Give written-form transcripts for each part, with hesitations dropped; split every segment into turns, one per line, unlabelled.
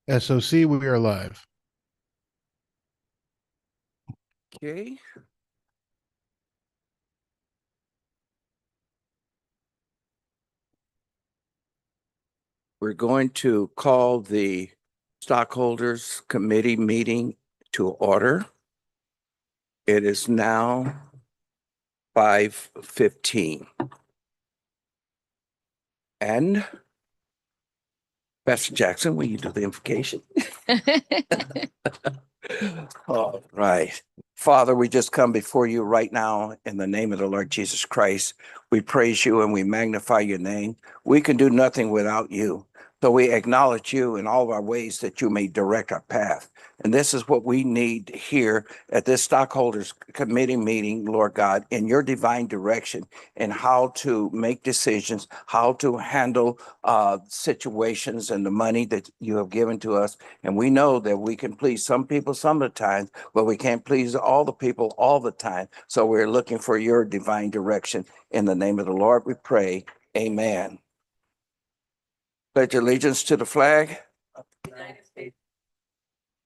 SOC, we are live.
Okay. We're going to call the stockholders committee meeting to order. It is now 5:15. And Pastor Jackson, will you do the invocation? All right. Father, we just come before you right now in the name of the Lord Jesus Christ. We praise you and we magnify your name. We can do nothing without you. So we acknowledge you in all of our ways that you may direct our path. And this is what we need here at this stockholders committee meeting, Lord God, in your divine direction and how to make decisions, how to handle situations and the money that you have given to us. And we know that we can please some people some of the time, but we can't please all the people all the time. So we're looking for your divine direction. In the name of the Lord, we pray. Amen. Pledge allegiance to the flag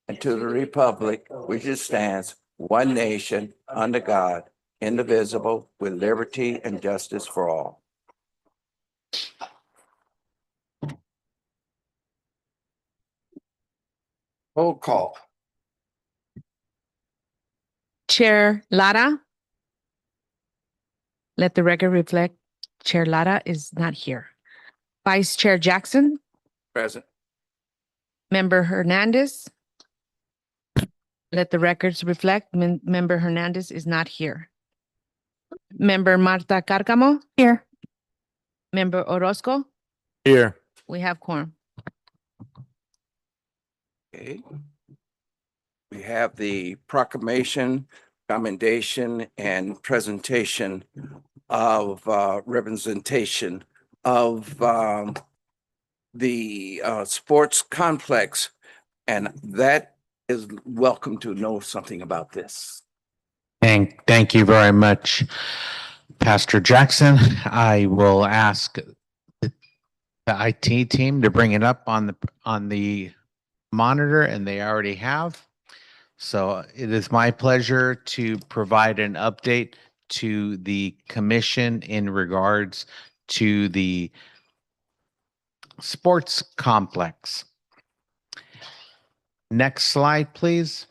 and to the republic which it stands, one nation, under God, indivisible, with liberty and justice for all. Roll call.
Chair Lara. Let the record reflect Chair Lara is not here. Vice Chair Jackson,
Present.
Member Hernandez. Let the records reflect Member Hernandez is not here. Member Marta Cárcamo. Here. Member Orozco.
Here.
We have quorum.
Okay. We have the proclamation, commendation, and presentation of representation of the sports complex, and that is welcome to know something about this.
Thank you very much, Pastor Jackson. I will ask the IT team to bring it up on the monitor, and they already have. So it is my pleasure to provide an update to the commission in regards to the sports complex. Next slide, please.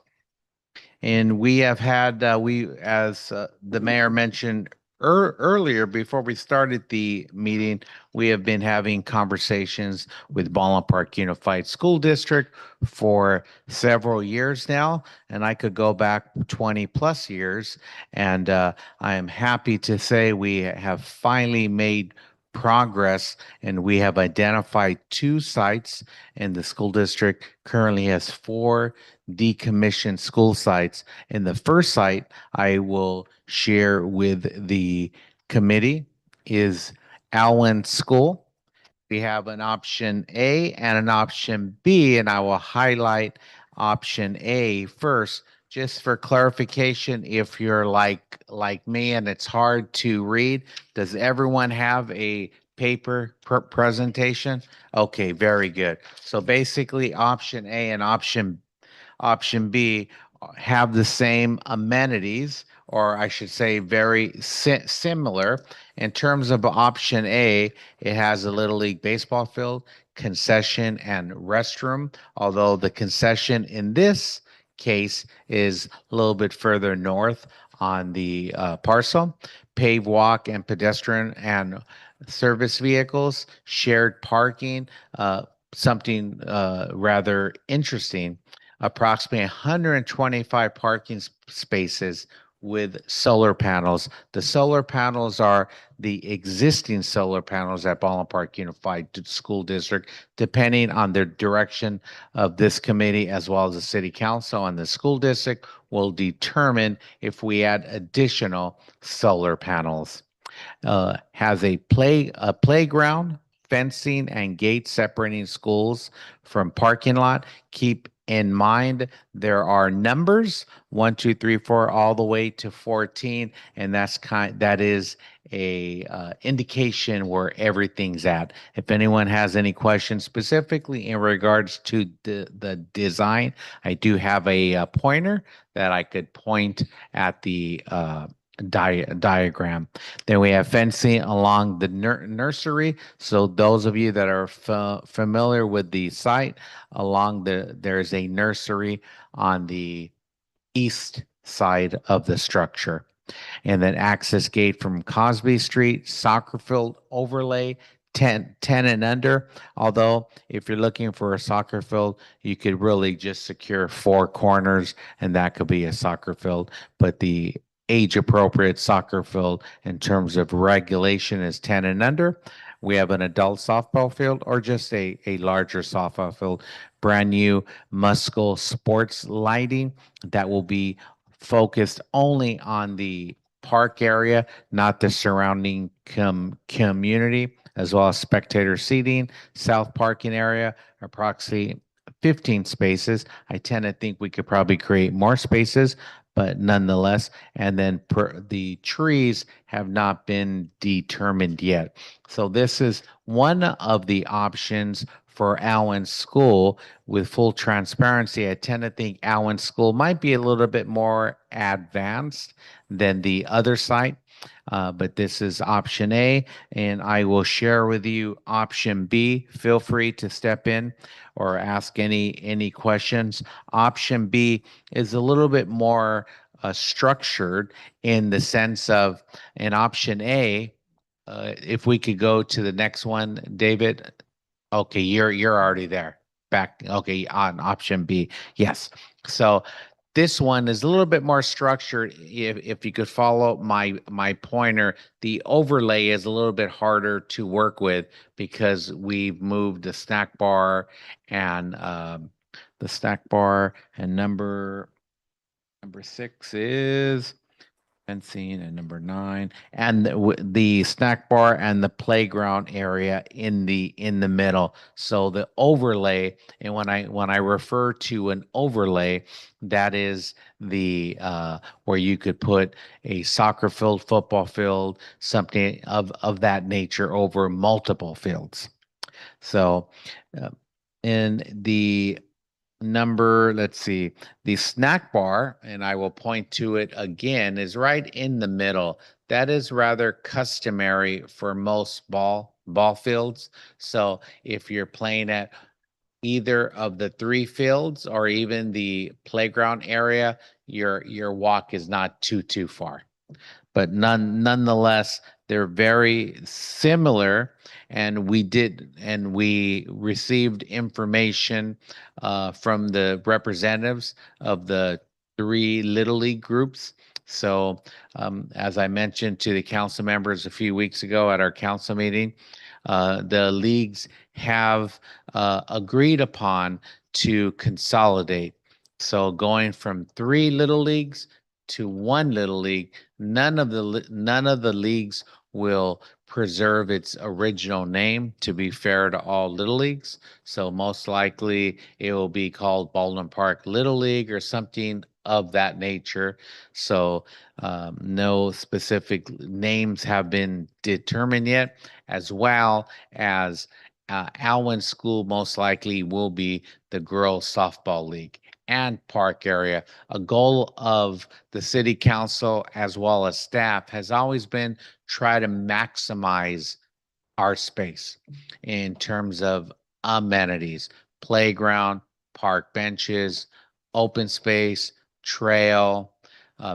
And we have had, as the mayor mentioned earlier, before we started the meeting, we have been having conversations with Baldwin Park Unified School District for several years now, and I could go back 20 plus years. And I am happy to say we have finally made progress, and we have identified 2 sites, and the school district currently has 4 decommissioned school sites. And the first site I will share with the committee is Allen School. We have an option A and an option B, and I will highlight option A first, just for clarification. If you're like me and it's hard to read, does everyone have a paper presentation? Okay, very good. So basically option A and option B have the same amenities, or I should say very similar. In terms of option A, it has a Little League baseball field, concession, and restroom, although the concession in this case is a little bit further north on the parcel. Paved walk and pedestrian and service vehicles, shared parking, something rather interesting. Approximately 125 parking spaces with solar panels. The solar panels are the existing solar panels at Baldwin Park Unified School District, depending on the direction of this committee as well as the city council, and the school district will determine if we add additional solar panels. Has a playground, fencing, and gates separating schools from parking lot. Keep in mind. There are numbers 1, 2, 3, 4, all the way to 14, and that is a indication where everything's at. If anyone has any questions specifically in regards to the design, I do have a pointer that I could point at the diagram. Then we have fencing along the nursery. So those of you that are familiar with the site, there's a nursery on the east side of the structure. And then access gate from Cosby Street, soccer field overlay, 10 and under. Although if you're looking for a soccer field, you could really just secure 4 corners and that could be a soccer field. But the age appropriate soccer field in terms of regulation is 10 and under. We have an adult softball field or just a larger softball field. Brand new Muscle sports lighting that will be focused only on the park area, not the surrounding community, as well as spectator seating, south parking area, approximately 15 spaces. I tend to think we could probably create more spaces, but nonetheless, and then the trees have not been determined yet. So this is one of the options for Allen School. With full transparency, I tend to think Allen School might be a little bit more advanced than the other site. But this is option A, and I will share with you option B. Feel free to step in or ask any questions. Option B is a little bit more structured in the sense of in option A. If we could go to the next one, David. Okay, you're already there. Back. Okay, on option B. Yes. So this one is a little bit more structured. If you could follow my pointer, the overlay is a little bit harder to work with because we've moved the snack bar and number 6 is fencing, and number 9 and the snack bar and the playground area in the middle. So the overlay, and when I refer to an overlay, that is the where you could put a soccer field, football field, something of that nature over multiple fields. So in the number, let's see, the snack bar, and I will point to it again, is right in the middle. That is rather customary for most ball fields. So if you're playing at either of the 3 fields or even the playground area, your walk is not too far. But nonetheless, they're very similar, and we received information from the representatives of the 3 Little League groups. So as I mentioned to the council members a few weeks ago at our council meeting, the leagues have agreed upon to consolidate. So going from 3 little leagues to 1 little league, none of the leagues will preserve its original name, to be fair to all little leagues. So most likely it will be called Baldwin Park Little League or something of that nature. So no specific names have been determined yet, as well as Alwyn School most likely will be the girls softball league and park area. A goal of the city council as well as staff has always been try to maximize our space in terms of amenities, playground, park benches, open space, trail,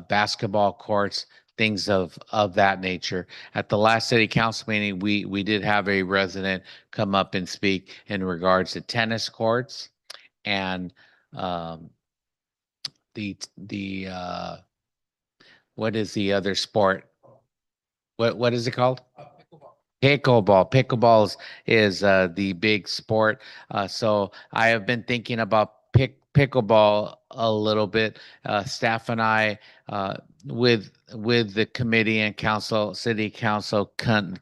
basketball courts, things of that nature. At the last city council meeting, we did have a resident come up and speak in regards to tennis courts and the what is the other sport? What is it called? Pickleball. Is the big sport. So I have been thinking about pickleball a little bit. Staff and I, with the committee and council, city council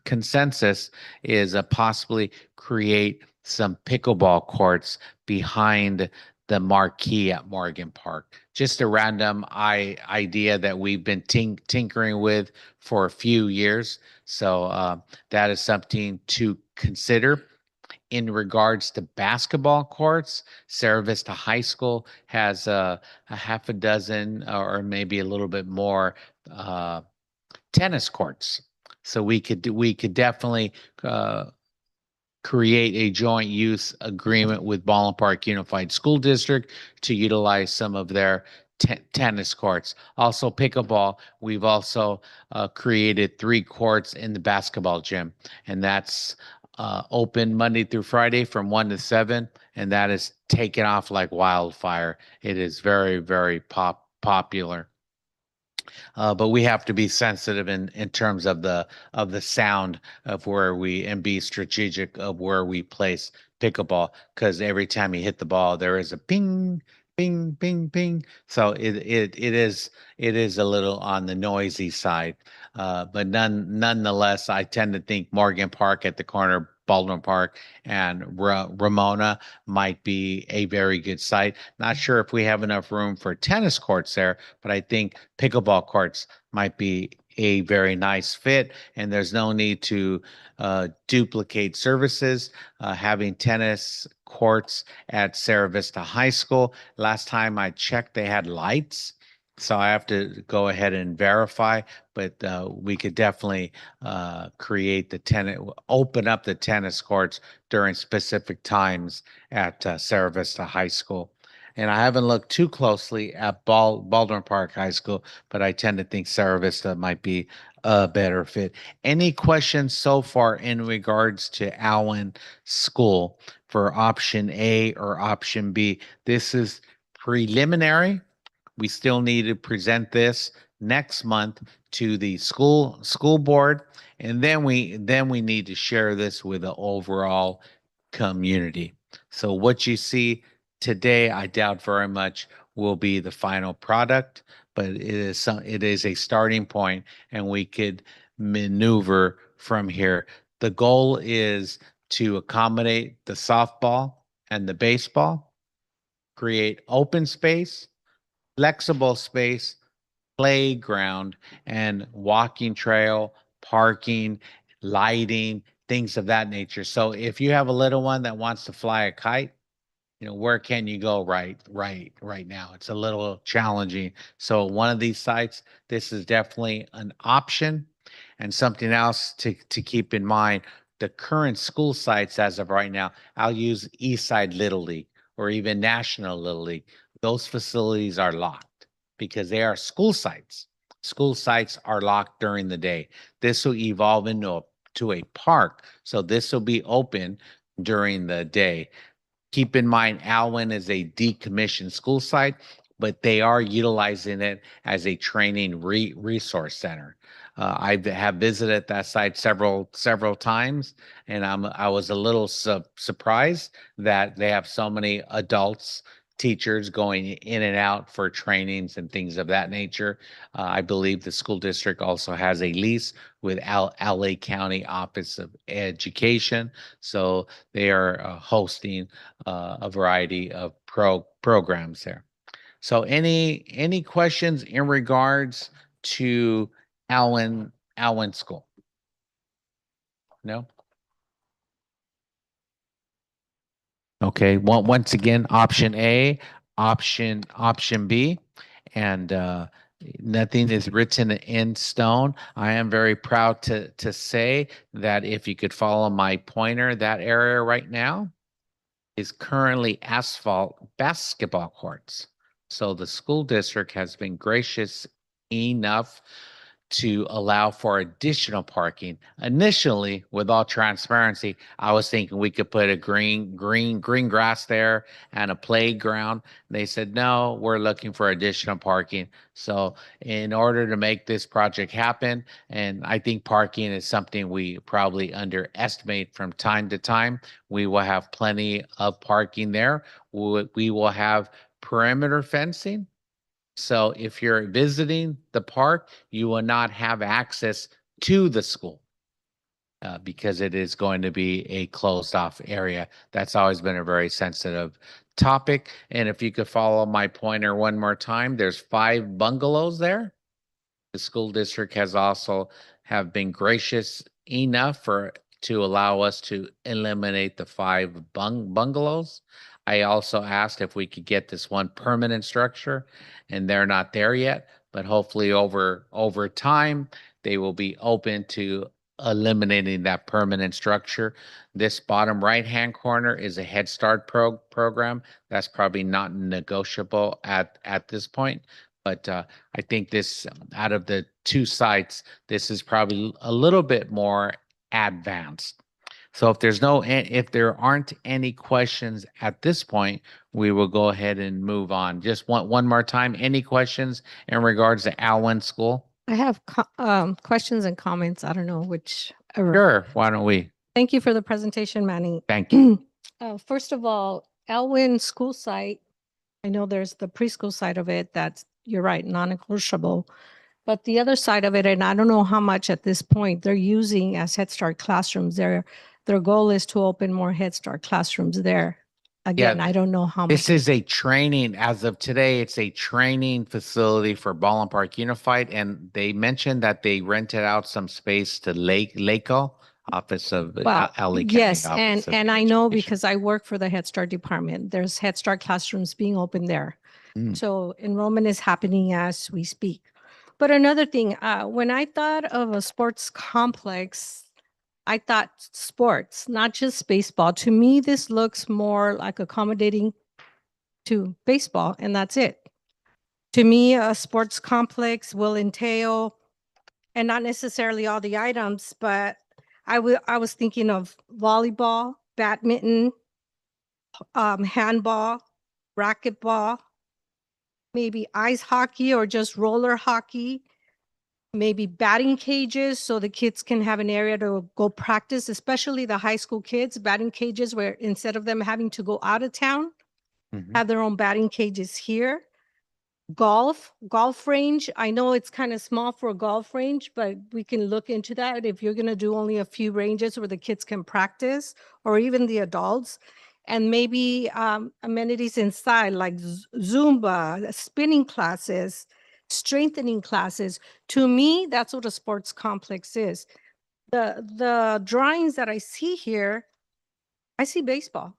consensus is possibly create some pickleball courts behind the marquee at Morgan Park. Just a random idea that we've been tinkering with for a few years. So that is something to consider. In regards to basketball courts, Sarah Vista High School has a half a dozen or maybe a little bit more tennis courts. So we could definitely create a joint use agreement with Baldwin Park Unified School District to utilize some of their tennis courts. Also pickleball, we've also created 3 courts in the basketball gym, and that's open Monday through Friday from 1 to 7, and that is taken off like wildfire. It is very, very popular. But we have to be sensitive in terms of the sound of where we and be strategic of where we place pickleball, because every time you hit the ball there is a ping, ping, ping, ping. So it is a little on the noisy side, but nonetheless I tend to think Morgan Park at the corner of Baldwin Park and Ramona might be a very good site. Not sure if we have enough room for tennis courts there, but I think pickleball courts might be a very nice fit, and there's no need to duplicate services. Having tennis courts at Sarah Vista High School, last time I checked, they had lights. So I have to go ahead and verify, but we could definitely create the tennis, open up the tennis courts during specific times at Sarah Vista High School. And I haven't looked too closely at Baldwin Park High School, but I tend to think Sarah Vista might be a better fit. Any questions so far in regards to Allen School for option A or option B? This is preliminary. We still need to present this next month to the school board, and then we need to share this with the overall community. So what you see today, I doubt very much will be the final product, but it is a starting point, and we could maneuver from here. The goal is to accommodate the softball and the baseball, create open space, flexible space, playground, and walking trail, parking, lighting, things of that nature. So if you have a little one that wants to fly a kite, where can you go right now? It's a little challenging. So one of these sites, this is definitely an option. And something else to keep in mind, the current school sites as of right now, I'll use Eastside Little League or even National Little League. Those facilities are locked because they are school sites. School sites are locked during the day. This will evolve into a park. So this will be open during the day. Keep in mind, Alwyn is a decommissioned school site, but they are utilizing it as a training resource center. I have visited that site several times, and I was a little surprised that they have so many adults, teachers going in and out for trainings and things of that nature. I believe the school district also has a lease with LA County Office of Education, so they are hosting a variety of programs there. So any questions in regards to Allen School? No? Okay, once again, option A, option B, and nothing is written in stone. I am very proud to say that if you could follow my pointer, that area right now is currently asphalt basketball courts. So the school district has been gracious enough to allow for additional parking. Initially, with all transparency, I was thinking we could put a green grass there and a playground. They said, no, we're looking for additional parking. So in order to make this project happen, and I think parking is something we probably underestimate from time to time, we will have plenty of parking there. We will have perimeter fencing. So if you're visiting the park, you will not have access to the school because it is going to be a closed off area. That's always been a very sensitive topic. And if you could follow my pointer one more time, there's 5 bungalows there. The school district has also have been gracious enough to allow us to eliminate the 5 bungalows. I also asked if we could get this one permanent structure, and they're not there yet, but hopefully over time they will be open to eliminating that permanent structure. This bottom right-hand corner is a Head Start program. That's probably not negotiable at this point, but I think this, out of the 2 sites, this is probably a little bit more advanced. So if there aren't any questions at this point, we will go ahead and move on. Just one more time, any questions in regards to Alwyn School?
I have questions and comments. I don't know which.
Sure, why don't we?
Thank you for the presentation, Manny.
Thank you.
First of all, Elwyn school site, I know there's the preschool side of it that's, you're right, non-negotiable. But the other side of it, and I don't know how much at this point they're using as Head Start classrooms. Their goal is to open more Head Start classrooms there. Again, I don't know how much.
This is a training, as of today, it's a training facility for Ballin Park Unified, and they mentioned that they rented out some space to LACO, Office of
Well,
LA County
yes,
Office of
and I know
Education.
because I work for the Head Start department. There's Head Start classrooms being opened there.
Mm.
So enrollment is happening as we speak. But another thing, when I thought of a sports complex, I thought sports, not just baseball. To me, this looks more like accommodating to baseball, and that's it. To me, a sports complex will entail, and not necessarily all the items, but I was thinking of volleyball, badminton, handball, racquetball, maybe ice hockey or just roller hockey, maybe batting cages so the kids can have an area to go practice, especially the high school kids, batting cages where instead of them having to go out of town,
Mhm.
have their own batting cages here. Golf range. I know it's kind of small for a golf range, but we can look into that if you're going to do only a few ranges where the kids can practice, or even the adults. And maybe amenities inside like Zumba, spinning classes, strengthening classes. To me, that's what a sports complex is. The drawings that I see here, I see baseball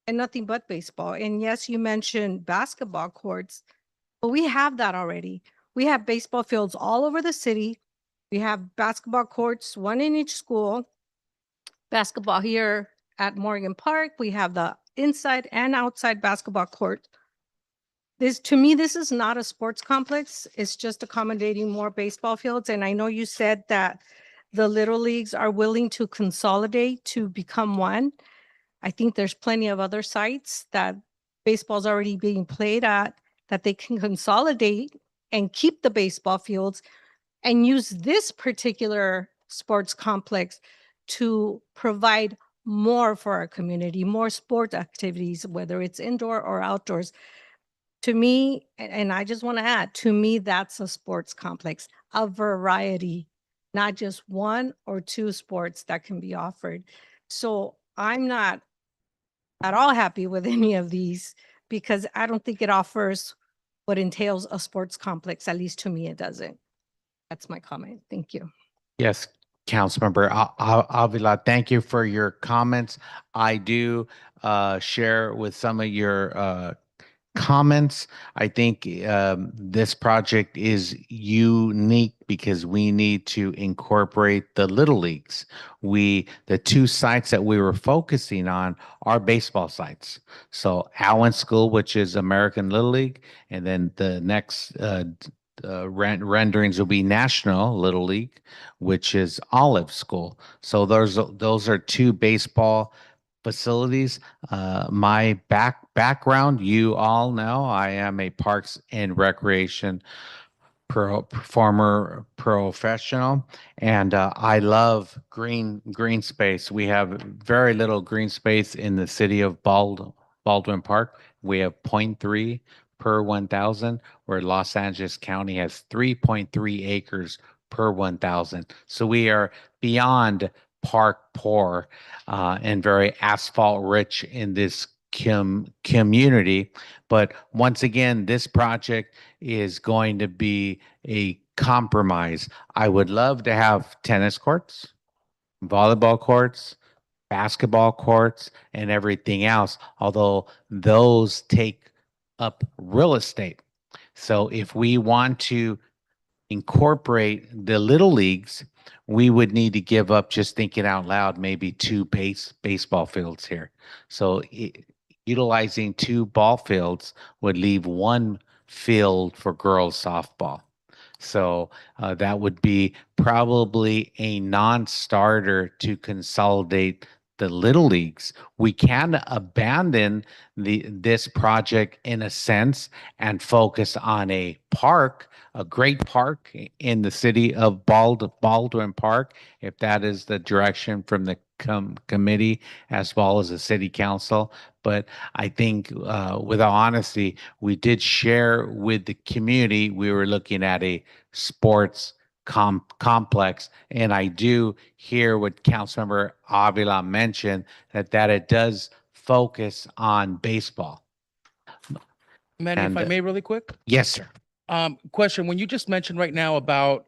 and nothing but baseball. And yes, you mentioned basketball courts. But we have that already. We have baseball fields all over the city. We have basketball courts, one in each school. Basketball here at Morgan Park. We have the inside and outside basketball court. To me, this is not a sports complex. It's just accommodating more baseball fields. And I know you said that the little leagues are willing to consolidate to become one. I think there's plenty of other sites that baseball's already being played at that they can consolidate and keep the baseball fields and use this particular sports complex to provide more for our community, more sport activities, whether it's indoor or outdoors. To me, and I just want to add, to me, that's a sports complex, a variety, not just one or two sports that can be offered. So I'm not at all happy with any of these because I don't think it offers what entails a sports complex. At least to me, it doesn't. That's my comment. Thank you.
Yes, Councilmember Avila, thank you for your comments. I do share with some of your comments. I think this project is unique because we need to incorporate the little leagues. The 2 sites that we were focusing on are baseball sites. So Allen School, which is American Little League, and then the next renderings will be National Little League, which is Olive School. So those are 2 baseball facilities. My background, you all know, I am a Parks and Recreation former professional, and I love green space. We have very little green space in the city of Baldwin Park. We have 0.3 per 1,000, where Los Angeles County has 3.3 acres per 1,000. So we are beyond park poor and very asphalt rich in this community. But once again, this project is going to be a compromise. I would love to have tennis courts, volleyball courts, basketball courts, and everything else, although those take up real estate. So if we want to incorporate the little leagues, we would need to give up, just thinking out loud, maybe two baseball fields here. So utilizing two ball fields would leave one field for girls softball. So that would be probably a non-starter to consolidate the little leagues. We can abandon this project in a sense and focus on a park, a great park in the city of Baldwin Park, if that is the direction from the committee as well as the city council. But I think, with all honesty, we did share with the community, we were looking at a sports complex. And I do hear what Councilmember Avila mentioned, that it does focus on baseball.
Manny, if
And,
I may, really quick.
Yes, sir.
Question, when you just mentioned right now about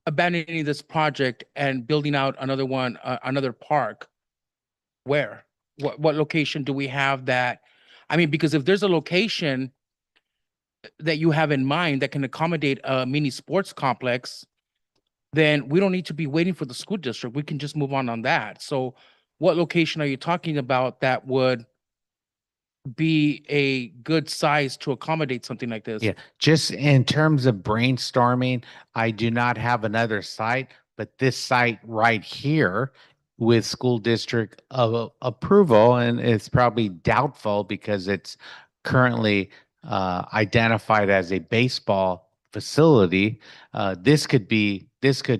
abandoning this project and building out another one, another park, where? What location do we have that? I mean, because if there's a location that you have in mind that can accommodate a mini sports complex, then we don't need to be waiting for the school district. We can just move on that. So what location are you talking about that would be a good size to accommodate something like this?
Yeah, just in terms of brainstorming, I do not have another site, but this site right here with school district approval, and it's probably doubtful because it's currently identified as a baseball facility. This could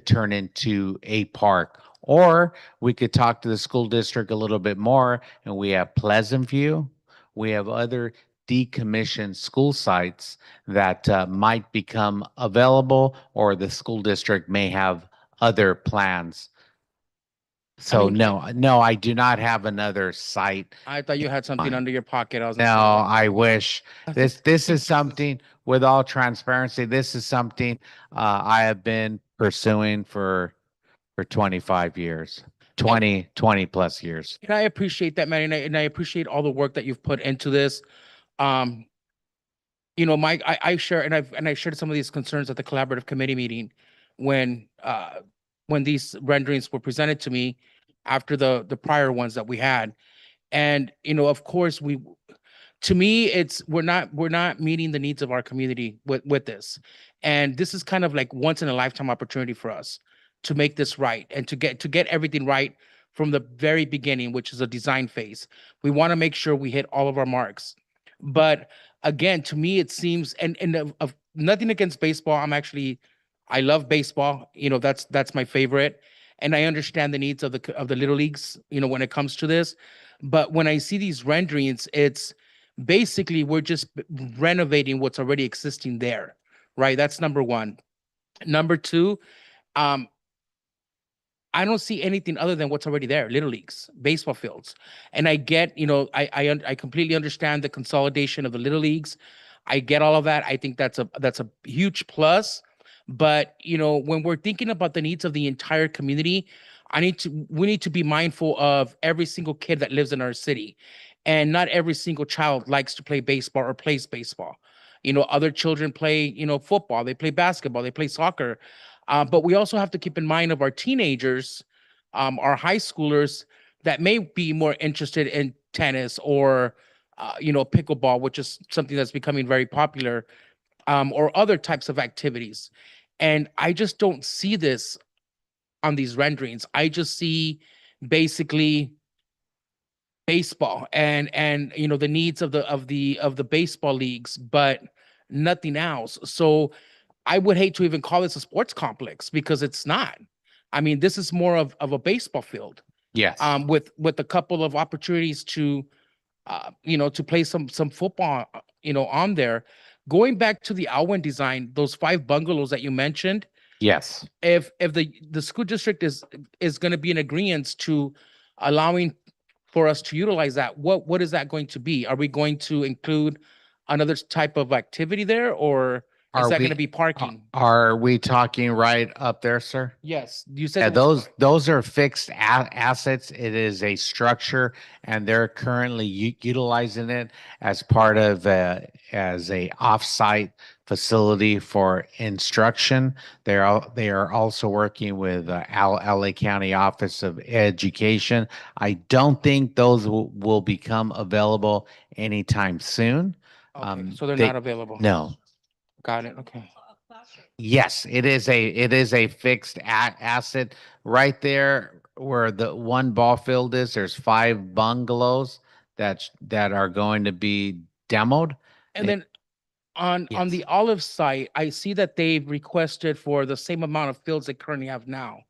turn into a park, or we could talk to the school district a little bit more, and we have Pleasant View. We have other decommissioned school sites that might become available, or the school district may have other plans. So
mean,
no, I do not have another site.
I thought you had something
Fine.
under your pocket. I was
No,
gonna say,
I wish. This is something, with all transparency, this is something I have been pursuing for 25 years, 20 plus years.
and I appreciate that, man, and I appreciate all the work that you've put into this. Mike, I share, and I shared some of these concerns at the collaborative committee meeting when these renderings were presented to me after the prior ones that we had. And, of course, to me, we're not meeting the needs of our community with this. And this is kind of like once in a lifetime opportunity for us to make this right and to get everything right from the very beginning, which is a design phase. We want to make sure we hit all of our marks. But again, to me, it seems, and of nothing against baseball. I love baseball. That's my favorite. And I understand the needs of the little leagues, when it comes to this. But when I see these renderings, it's basically we're just renovating what's already existing there, right? That's number one. Number two, I don't see anything other than what's already there, little leagues, baseball fields. And I get, I completely understand the consolidation of the little leagues. I get all of that. I think that's a huge plus. But, when we're thinking about the needs of the entire community, we need to be mindful of every single kid that lives in our city. And not every single child likes to play baseball or plays baseball. Other children play, football, they play basketball, they play soccer. But we also have to keep in mind of our teenagers, our high schoolers that may be more interested in tennis or, pickleball, which is something that's becoming very popular, or other types of activities. And I just don't see this on these renderings. I just see basically baseball and the needs of the baseball leagues, but nothing else. So I would hate to even call this a sports complex because it's not. I mean, this is more of a baseball field.
Yes.
With a couple of opportunities to to play some football, on there. Going back to the Alwyn design, those 5 bungalows that you mentioned,
Yes.
if the school district is going to be in agreement to allowing for us to utilize that, what is that going to be? Are we going to include another type of activity there, or is
Are
that going
we
to be parking?
are we talking right up there, sir?
Yes, you said
Yeah,
it was
those are fixed assets. It is a structure, and they're currently utilizing it as part of as a offsite facility for instruction. They are also working with LA County Office of Education. I don't think those will become available anytime soon.
okay, so they're
They
not available.
no.
Got it. Okay.
Yes, it is a fixed asset right there where the one ball field is. There's 5 bungalows that are going to be demoed.
And
Eh,
then on
yes,
the Olive site, I see that they've requested for the same amount of fields they currently have now.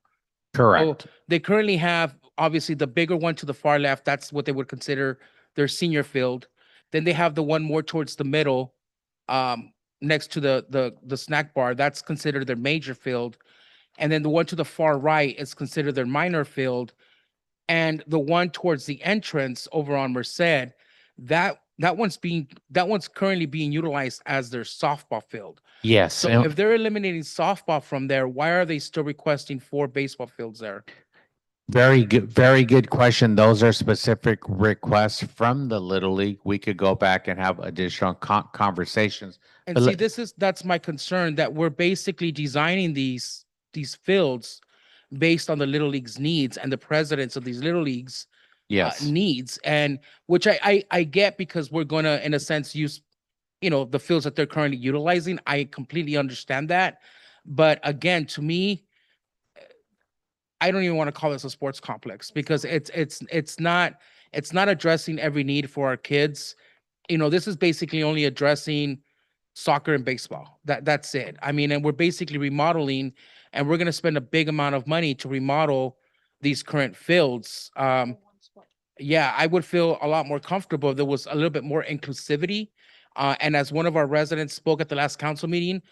So
correct.
they currently have obviously the bigger one to the far left. That's what they would consider their senior field. Then they have the one more towards the middle, next to the snack bar. That's considered their major field. And then the one to the far right is considered their minor field. And the one towards the entrance over on Merced, that one's currently being utilized as their softball field.
Yes,
So
and
if they're eliminating softball from there, why are they still requesting 4 baseball fields there?
very good question. Those are specific requests from the Little League. We could go back and have additional conversations.
And
But
see,
let-
that's my concern, that we're basically designing these fields based on the Little League's needs and the presidents of these Little Leagues
yes,
needs, and which I get, because we're gonna, in a sense, use, the fields that they're currently utilizing. I completely understand that. But again, to me, I don't even want to call this a sports complex, because it's not addressing every need for our kids. This is basically only addressing soccer and baseball. That's it. I mean, and we're basically remodeling, and we're going to spend a big amount of money to remodel these current fields. Yeah, I would feel a lot more comfortable if there was a little bit more inclusivity. And as one of our residents spoke at the last council meeting,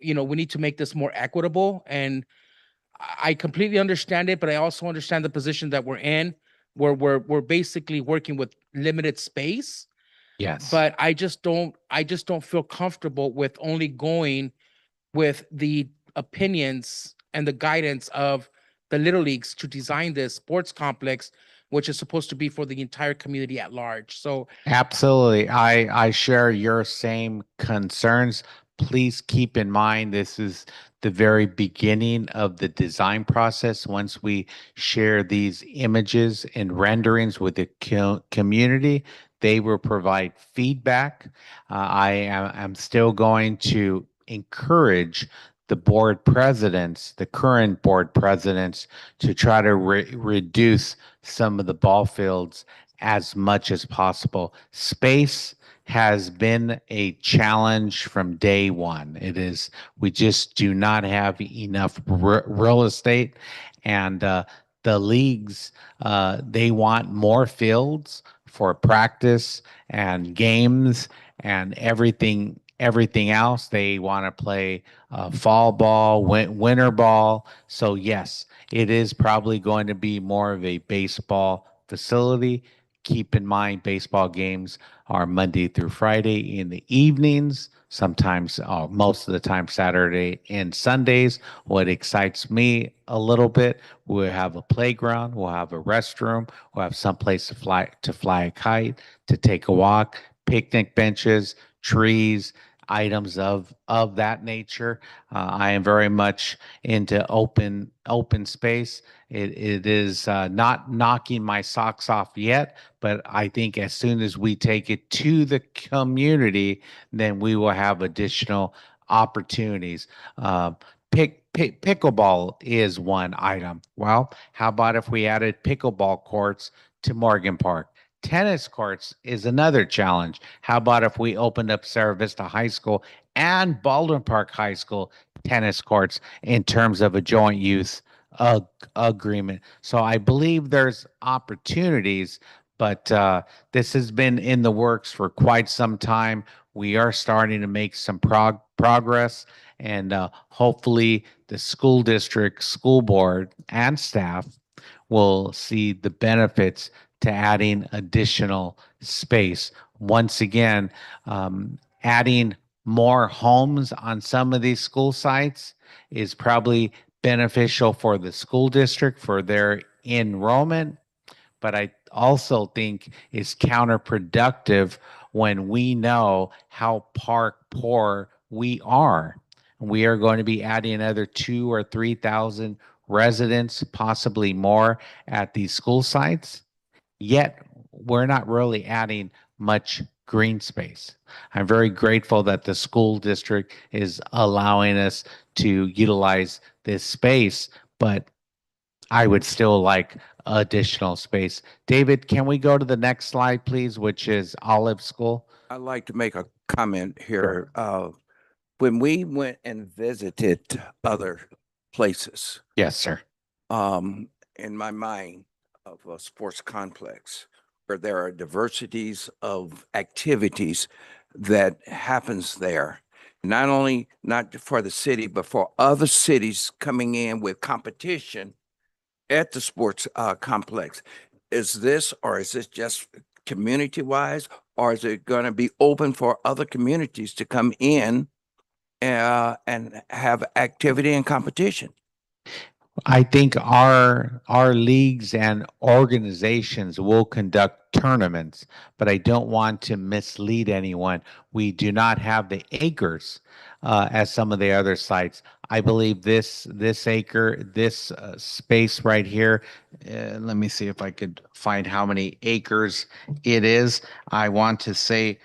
we need to make this more equitable. And I completely understand it, but I also understand the position that we're in, where we're basically working with limited space.
yes.
But I just don't feel comfortable with only going with the opinions and the guidance of the Little Leagues to design this sports complex, which is supposed to be for the entire community at large. So
Absolutely. I share your same concerns. Please keep in mind this is the very beginning of the design process. Once we share these images and renderings with the community, they will provide feedback. I'm still going to encourage the board presidents, the current board presidents, to try to reduce some of the ball fields as much as possible. Space has been a challenge from day one. We just do not have enough real estate, and the leagues, they want more fields for practice and games and everything else. They want to play fall ball, winter ball. So yes, it is probably going to be more of a baseball facility. Keep in mind, baseball games are Monday through Friday in the evenings, sometimes, most of the time, Saturday and Sundays. What excites me a little bit, we'll have a playground, we'll have a restroom, we'll have some place to fly a kite, to take a walk, picnic benches, trees, items of that nature. I am very much into open space. It is not knocking my socks off yet, but I think as soon as we take it to the community, then we will have additional opportunities. Pickleball is one item. Well, how about if we added pickleball courts to Morgan Park? Tennis courts is another challenge. How about if we opened up Sarah Vista High School and Baldwin Park High School tennis courts in terms of a joint use agreement? So I believe there's opportunities, but this has been in the works for quite some time. We are starting to make some progress, and hopefully the school district, school board, and staff will see the benefits to adding additional space. Once again, adding more homes on some of these school sites is probably beneficial for the school district for their enrollment, but I also think is counterproductive when we know how park poor we are. We are going to be adding another 2,000 or 3,000 residents, possibly more, at these school sites. Yet we're not really adding much green space. I'm very grateful that the school district is allowing us to utilize this space, but I would still like additional space. David, can we go to the next slide, please, which is Olive School?
I'd like to make a comment here. When we went and visited other places,
Yes, sir.
in my mind of a sports complex where there are diversities of activities that happens there. Not only not for the city, but for other cities coming in with competition at the sports complex. Is this, or is this just community wise, or is it going to be open for other communities to come in and have activity and competition?
I think our leagues and organizations will conduct tournaments, but I don't want to mislead anyone. We do not have the acres as some of the other sites. I believe this acre, this space right here. Let me see if I could find how many acres it is. I want to say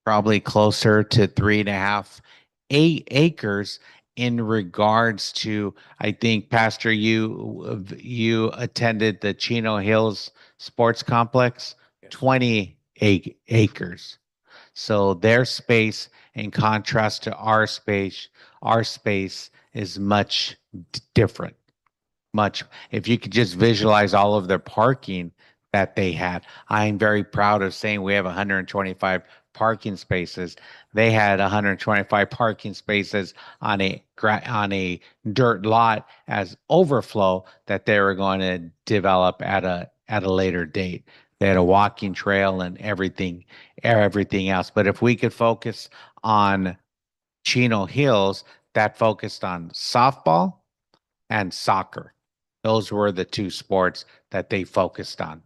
probably closer to 3.5, 8 acres in regards to, I think, Pastor, you attended the Chino Hills Sports Complex,
Yes.
28 acres. So their space, in contrast to our space is much different. Much. If you could just visualize all of their parking that they had. I'm very proud of saying we have 125 parking spaces. They had 125 parking spaces on a dirt lot as overflow that they were going to develop at a later date. They had a walking trail and everything else. But if we could focus on Chino Hills, that focused on softball and soccer. Those were the two sports that they focused on.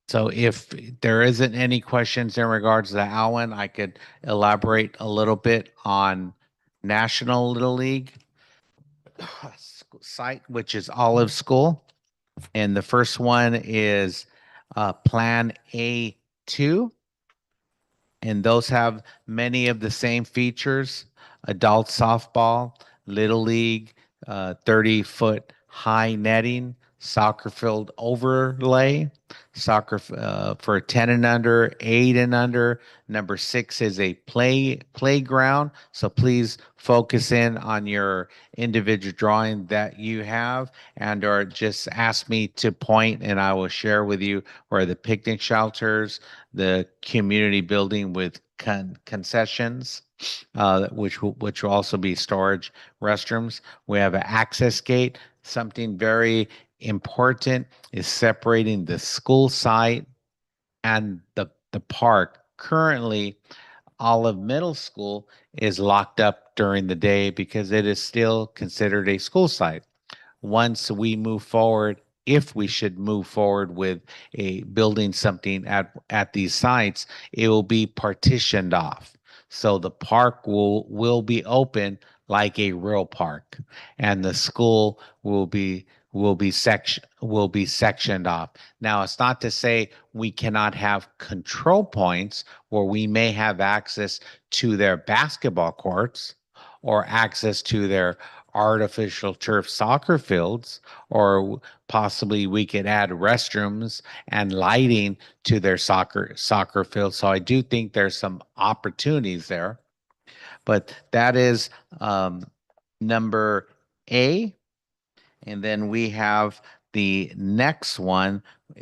So if there isn't any questions in regards to Alwyn, I could elaborate a little bit on National Little League site, which is Olive School. And the first one is Plan A2. And those have many of the same features: adult softball, little league, 30-foot high netting, soccer field overlay, soccer for 10 and under, 8 and under. Number 6 is a playground. So please focus in on your individual drawing that you have, and or just ask me to point and I will share with you where the picnic shelters, the community building with concessions, which will also be storage restrooms. We have an access gate. Something very important is separating the school site and the park. Currently, Olive Middle School is locked up during the day because it is still considered a school site. Once we move forward, if we should move forward with a building something at these sites, it will be partitioned off. So the park will be open like a real park, and the school will be sectioned off. Now, it's not to say we cannot have control points where we may have access to their basketball courts or access to their artificial turf soccer fields, or possibly we could add restrooms and lighting to their soccer field. So I do think there's some opportunities there, but that is number A. And then we have the next one,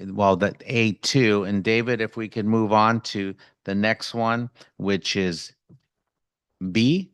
well, that A2. And David, if we could move on to the next one, which is B.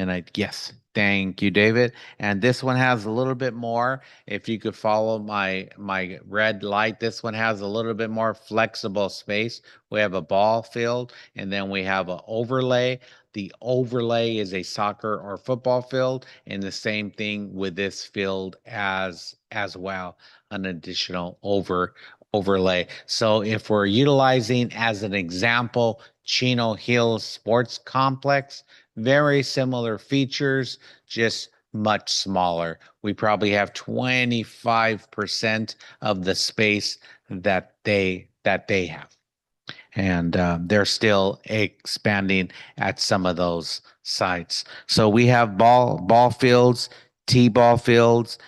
And yes, thank you, David. And this one has a little bit more. If you could follow my red light, this one has a little bit more flexible space. We have a ball field, and then we have an overlay. The overlay is a soccer or football field, and the same thing with this field as well, an additional overlay. So if we're utilizing as an example Chino Hills Sports Complex, very similar features, just much smaller. We probably have 25% of the space that they have. And they're still expanding at some of those sites. So we have ball fields, t-ball fields.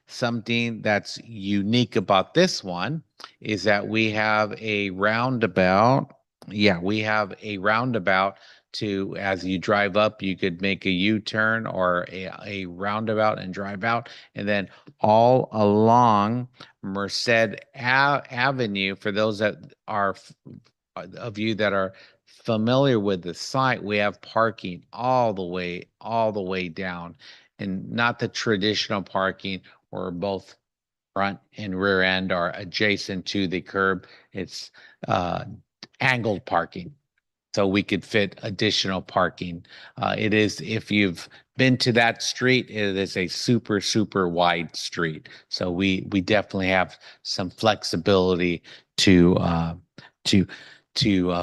Something that's unique about this one is that we have a roundabout. Yeah, we have a roundabout to, as you drive up, you could make a U-turn or a roundabout and drive out. And then all along Merced Avenue, for those that are of you that are familiar with the site, we have parking all the way down, and not the traditional parking where both front and rear end are adjacent to the curb. It's angled parking, so we could fit additional parking. It is, if you've been to that street, it is a super wide street. So we definitely have some flexibility to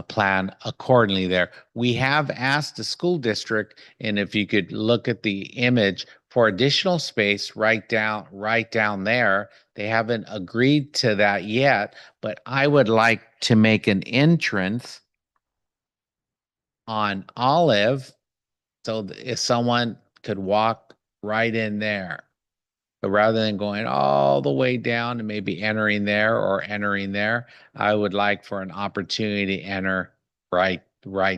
plan accordingly there. We have asked the school district, and if you could look at the image, for additional space right down there. They haven't agreed to that yet, but I would like to make an entrance on Olive, so if someone could walk right in there. So rather than going all the way down and maybe entering there or entering there, I would like for an opportunity to enter right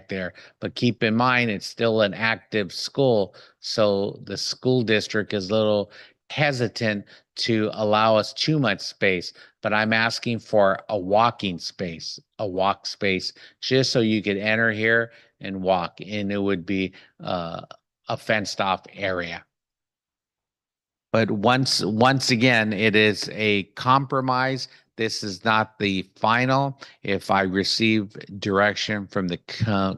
there. But keep in mind, it's still an active school, so the school district is a little hesitant to allow us too much space. But I'm asking for a walking space, a walk space, just so you could enter here and walk, and it would be a fenced off area. But once again, it is a compromise. This is not the final. If I receive direction from the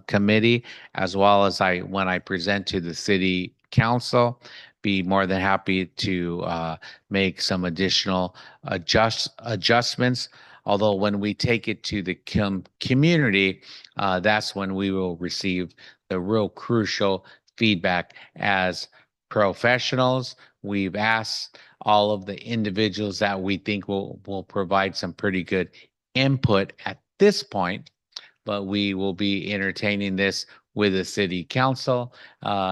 committee, as well as when I present to the city council, be more than happy to make some additional adjustments. Although when we take it to the community, that's when we will receive the real crucial feedback. As professionals, we've asked all of the individuals that we think will provide some pretty good input at this point, but we will be entertaining this with the city council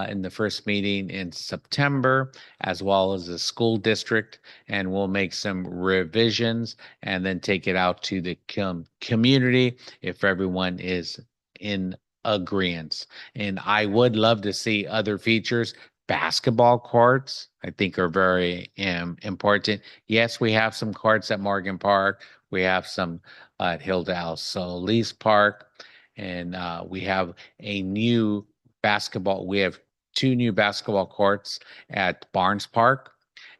in the first meeting in September, as well as the school district, and we'll make some revisions and then take it out to the community if everyone is in agreement. And I would love to see other features. Basketball courts, I think, are very important. Yes, we have some courts at Morgan Park. We have some at Hilldale Solis Park, and we have a new basketball. We have 2 new basketball courts at Barnes Park,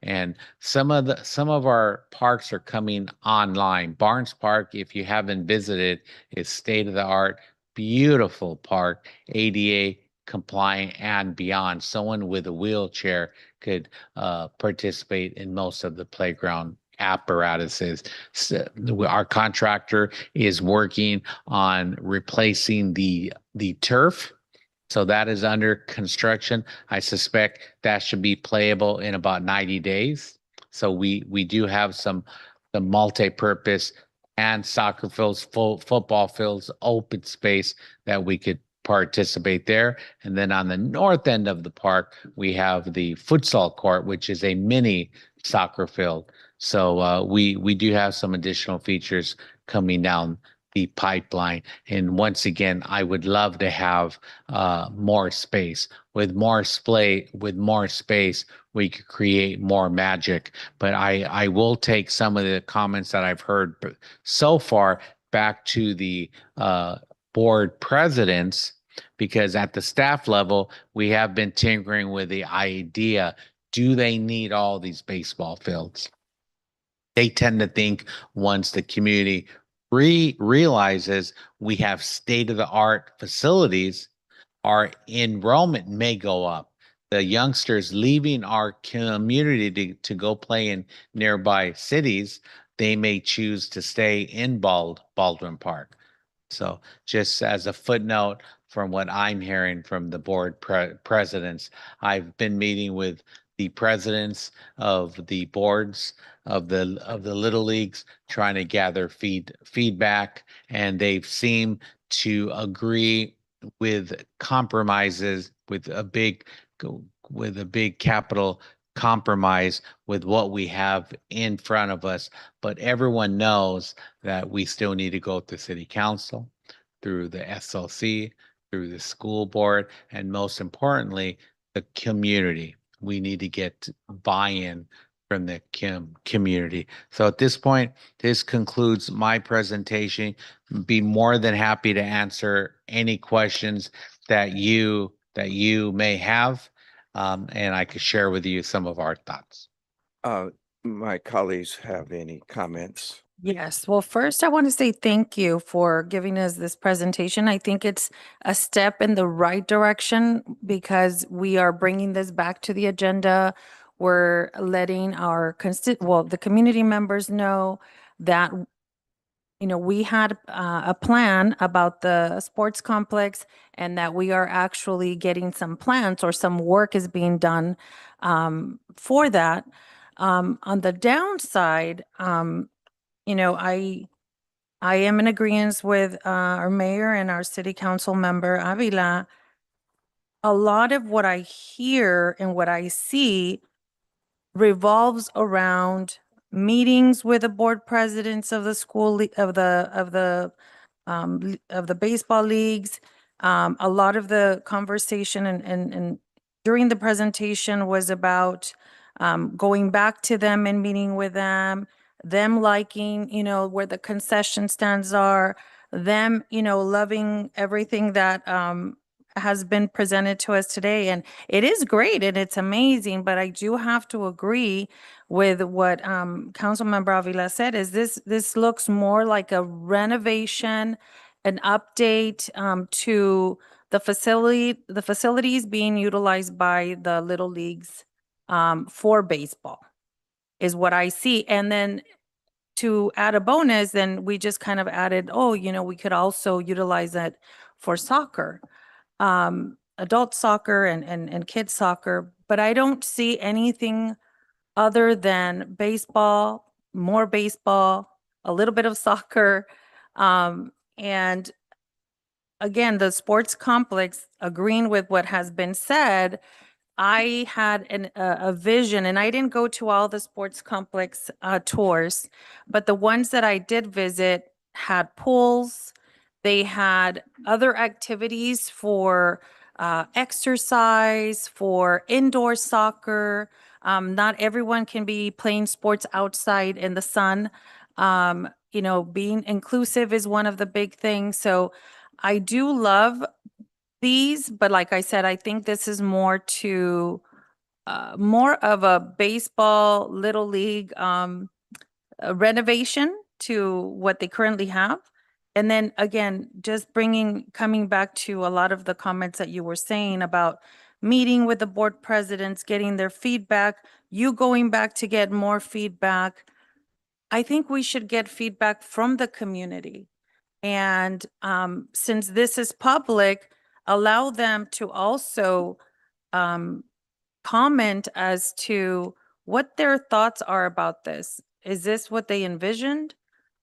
and some of our parks are coming online. Barnes Park, if you haven't visited, is state of the art, beautiful park, ADA compliant and beyond. Someone with a wheelchair could participate in most of the playground apparatuses. So our contractor is working on replacing the turf. So that is under construction. I suspect that should be playable in about 90 days. So we do have some the multi-purpose and soccer fields, football fields, open space that we could participate there. And then on the north end of the park, we have the futsal court, which is a mini soccer field. So we do have some additional features coming down the pipeline. And once again, I would love to have more space. With more space, we could create more magic. But I will take some of the comments that I've heard so far back to the board presidents because at the staff level, we have been tinkering with the idea, do they need all these baseball fields? They tend to think once the community realizes we have state-of-the-art facilities, our enrollment may go up. The youngsters leaving our community to go play in nearby cities, they may choose to stay in Baldwin Park. So just as a footnote from what I'm hearing from the board presidents, I've been meeting with the presidents of the boards of the little leagues, trying to gather feedback, and they've seemed to agree with compromises, with a big capital compromise with what we have in front of us. But everyone knows that we still need to go to city council, through the SLC, through the school board, and most importantly, the community. We need to get buy-in from the community. So at this point, this concludes my presentation. Be more than happy to answer any questions that you may have, and I could share with you some of our thoughts.
My colleagues have any comments?
Yes. Well, first, I want to say thank you for giving us this presentation. I think it's a step in the right direction because we are bringing this back to the agenda. We're letting our the community members know that, we had a plan about the sports complex and that we are actually getting some plans or some work is being done for that. On the downside, I am in agreement with our mayor and our city council member Avila. A lot of what I hear and what I see revolves around meetings with the board presidents of the school of the baseball leagues. A lot of the conversation and during the presentation was about going back to them and meeting with them liking, where the concession stands are, them, loving everything that has been presented to us today. And it is great and it's amazing, but I do have to agree with what Councilmember Avila said, is this looks more like a renovation, an update to the facilities being utilized by the little leagues for baseball is what I see. And then to add a bonus, then we just kind of added, we could also utilize it for soccer, adult soccer and kids soccer. But I don't see anything other than baseball, more baseball, a little bit of soccer. And again, the sports complex, agreeing with what has been said, I had a vision, and I didn't go to all the sports complex tours, but the ones that I did visit had pools. They had other activities for exercise, for indoor soccer. Not everyone can be playing sports outside in the sun. Being inclusive is one of the big things. So I do love these, but like I said, I think this is more of a baseball little league renovation to what they currently have. And then again, just coming back to a lot of the comments that you were saying about meeting with the board presidents, getting their feedback, you going back to get more feedback. I think we should get feedback from the community. And since this is public, allow them to also comment as to what their thoughts are about this. Is this what they envisioned?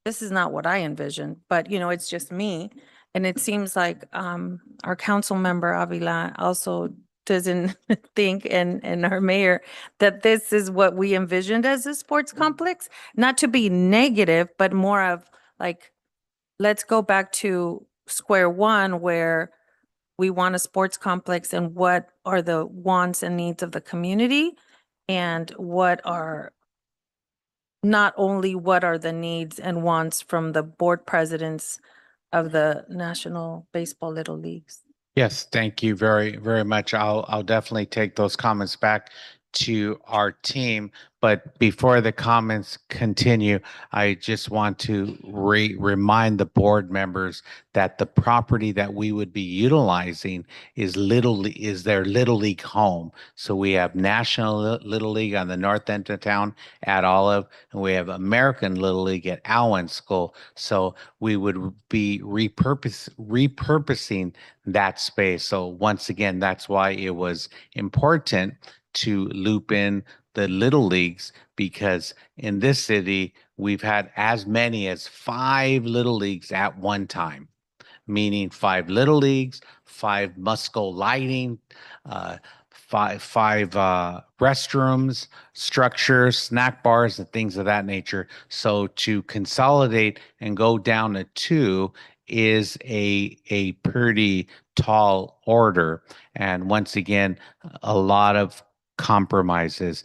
This is not what I envisioned, but it's just me. And it seems like our council member Avila also doesn't think, and our mayor, that this is what we envisioned as a sports complex. Not to be negative, but more of like, let's go back to square one where we want a sports complex and what are the wants and needs of the community, and not only what are the needs and wants from the board presidents of the National Baseball Little Leagues.
Yes, thank you very, very much. I'll definitely take those comments back to our team. But before the comments continue, I just want to remind the board members that the property that we would be utilizing is their Little League home. So we have National Little League on the north end of town at Olive, and we have American Little League at Allen School. So we would be repurposing that space. So once again, that's why it was important to loop in the little leagues, because in this city, we've had as many as 5 little leagues at one time, meaning 5 little leagues, 5 Musco lighting, uh, five restrooms, structures, snack bars, and things of that nature. So to consolidate and go down to 2 is a pretty tall order. And once again, a lot of compromises.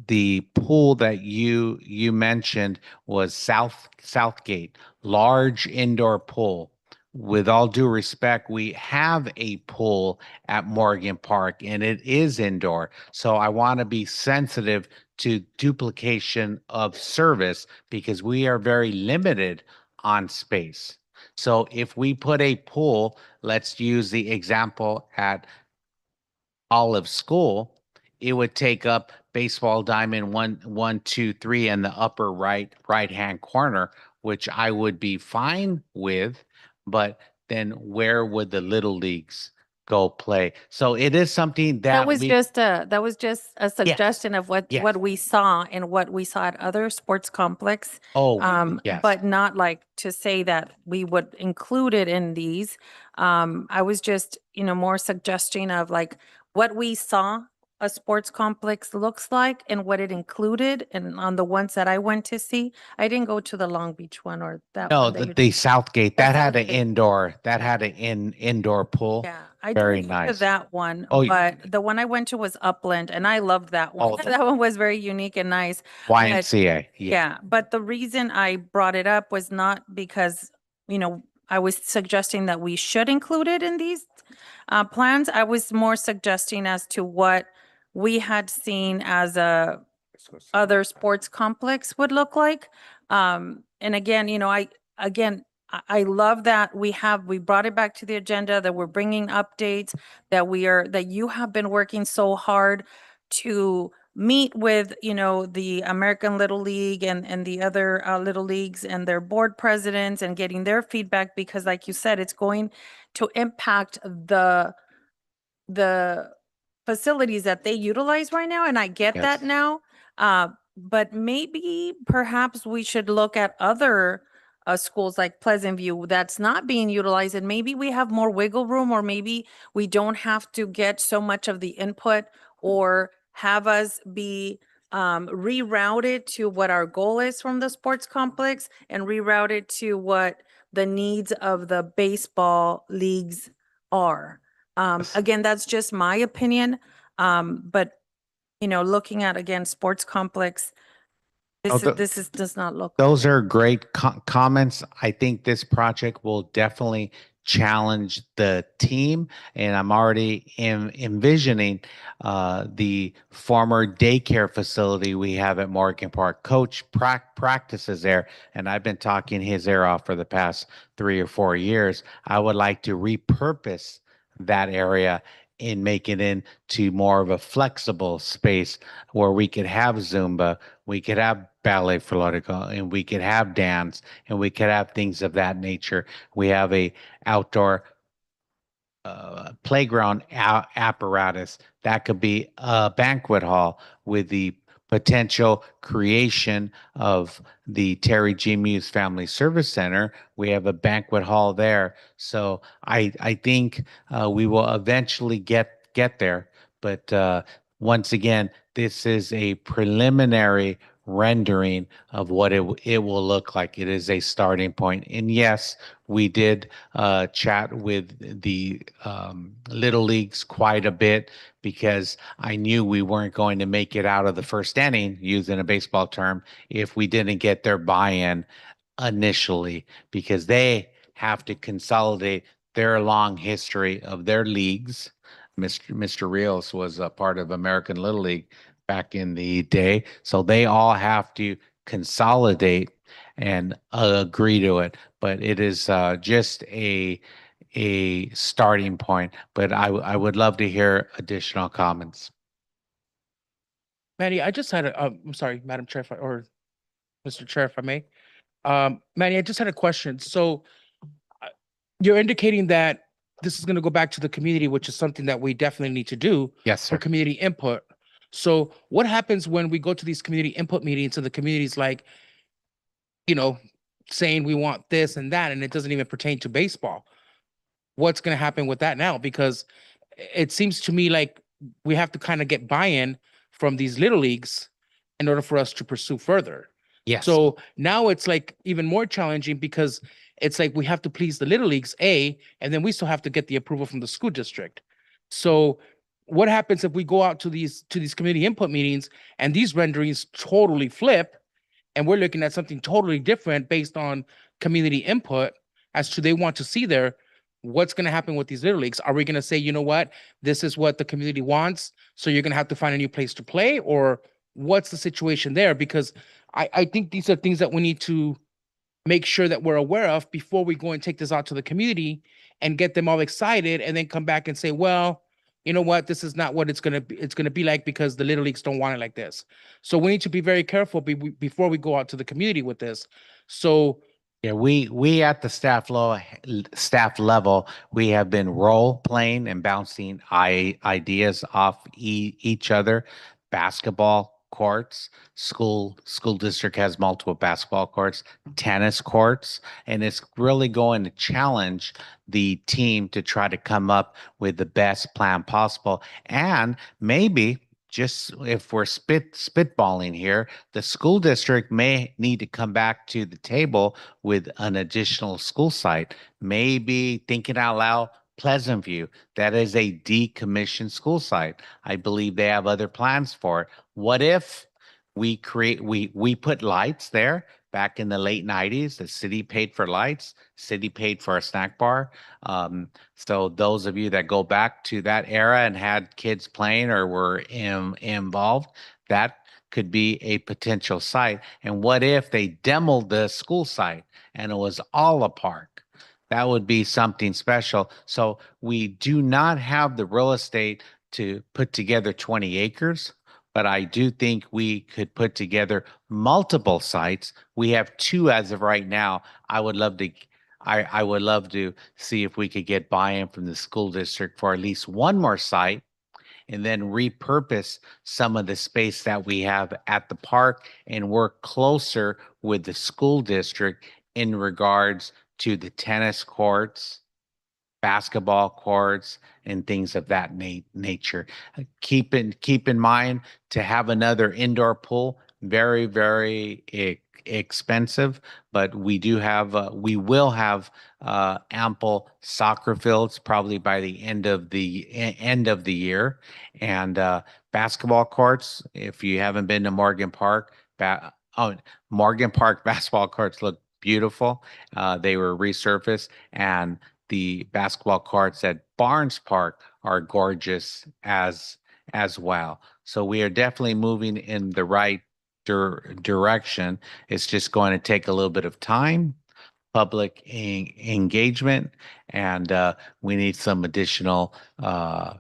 The pool that you mentioned was Southgate, large indoor pool. With all due respect, we have a pool at Morgan Park and it is indoor. So I want to be sensitive to duplication of service because we are very limited on space. So if we put a pool, let's use the example at Olive School, it would take up baseball diamond one, two, three in the upper right hand corner, which I would be fine with, but then where would the little leagues go play? So it is something
That
that
was
we
just a suggestion of what
yes.
we saw and what we saw at other sports complex.
yes.
But not like to say that we would include it in these. I was just, more suggesting of like what we saw a sports complex looks like and what it included. And on the ones that I went to see, I didn't go to the Long Beach one or that
No,
one that
the,
you're.
the Southgate
The
that had an
Southgate.
indoor that had an indoor pool.
Yeah, I
Very
didn't go to
nice.
that one,
Oh,
but the one I went to was Upland and I loved that one.
Oh,
That one was very unique and nice.
YMCA.
Yeah, but the reason I brought it up was not because, I was suggesting that we should include it in these plans. I was more suggesting as to what we had seen as a other sports complex would look like. And again, I love that we brought it back to the agenda, that we're bringing updates, that you have been working so hard to meet with, the American Little League and the other little leagues and their board presidents and getting their feedback, because like you said, it's going to impact the facilities that they utilize right now, and I get that
Yes.
now. But maybe perhaps we should look at other schools like Pleasant View that's not being utilized, and maybe we have more wiggle room, or maybe we don't have to get so much of the input or have us be rerouted to what our goal is from the sports complex and rerouted to what the needs of the baseball leagues are.
Yes.
Again, that's just my opinion. But looking at again sports complex, this does not look.
Those are great comments. I think this project will definitely challenge the team, and I'm already envisioning the former daycare facility we have at Morgan Park. Coach practices there, and I've been talking his ear off for the past 3 or 4 years. I would like to repurpose that area and make it into more of a flexible space where we could have Zumba, we could have ballet flamenco, and we could have dance, and we could have things of that nature. We have a outdoor playground apparatus that could be a banquet hall with the potential creation of the Terry G. Muse Family Service Center. We have a banquet hall there. So I think we will eventually get there. But once again, this is a preliminary rendering of what it will look like. It is a starting point. And yes, we did chat with the little leagues quite a bit because I knew we weren't going to make it out of the first inning, using a baseball term, if we didn't get their buy-in initially, because they have to consolidate their long history of their leagues. Mr. Rios was a part of American Little League back in the day, so they all have to consolidate and agree to it. But it is just a starting point. But I would love to hear additional comments.
Manny, I just had a, I'm sorry, Madam Chair, or Mr. Chair, if I may. Manny, I just had a question. So you're indicating that this is going to go back to the community, which is something that we definitely need to do
Yes,
for
sir.
community input. So what happens when we go to these community input meetings and the community's like, saying we want this and that, and it doesn't even pertain to baseball? What's going to happen with that now? Because it seems to me like we have to kind of get buy-in from these little leagues in order for us to pursue further.
Yes.
So now it's like even more challenging because it's like we have to please the little leagues, and then we still have to get the approval from the school district. So what happens if we go out to these community input meetings and these renderings totally flip, and we're looking at something totally different based on community input as to they want to see there? What's going to happen with these little leagues? Are we going to say, you know what, this is what the community wants, so you're going to have to find a new place to play? Or what's the situation there? Because I think these are things that we need to make sure that we're aware of before we go and take this out to the community and get them all excited, and then come back and say, well, you know what, this is not what it's going to be like because the little leagues don't want it like this. So we need to be very careful before we go out to the community with this. So
Yeah, we at the staff level, we have been role playing and bouncing ideas off each other. Basketball courts, school district has multiple basketball courts, tennis courts, and it's really going to challenge the team to try to come up with the best plan possible. And maybe, just if we're spitballing here, the school district may need to come back to the table with an additional school site. Maybe, thinking out loud, Pleasant View, that is a decommissioned school site. I believe they have other plans for it. What if we put lights there? Back in the late 90s, the city paid for lights, city paid for a snack bar. So those of you that go back to that era and had kids playing or were involved, that could be a potential site. And what if they demoed the school site and it was all a park? That would be something special. So we do not have the real estate to put together 20 acres, but I do think we could put together multiple sites. We have 2 as of right now. I would love to see if we could get buy-in from the school district for at least 1 more site, and then repurpose some of the space that we have at the park and work closer with the school district in regards to the tennis courts, basketball courts, and things of that nature. Keep in mind, to have another indoor pool, very, very expensive, but we will have ample soccer fields probably by the end of the year, and basketball courts. If you haven't been to Morgan Park, Morgan Park basketball courts look beautiful. They were resurfaced, and the basketball courts at Barnes Park are gorgeous as well. So we are definitely moving in the right direction. It's just going to take a little bit of time, public engagement, and we need some additional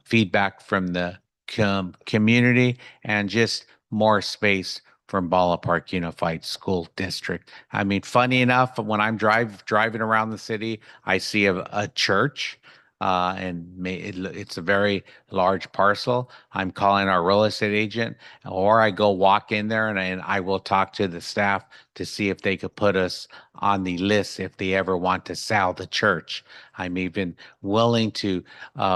feedback from the community, and just more space from Bala Park Unified School District. I mean, funny enough, when I'm driving around the city, I see a church, and it's a very large parcel. I'm calling our real estate agent, or I go walk in there, and I will talk to the staff to see if they could put us on the list if they ever want to sell the church. I'm even willing to,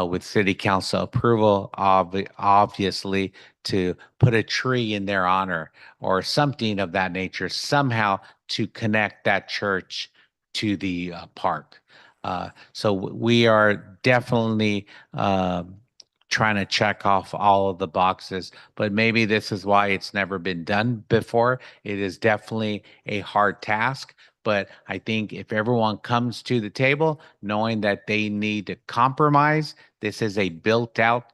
with city council approval, obviously, to put a tree in their honor or something of that nature, somehow to connect that church to the park. So we are definitely trying to check off all of the boxes, but maybe this is why it's never been done before. It is definitely a hard task, But I think if everyone comes to the table knowing that they need to compromise, this is a built out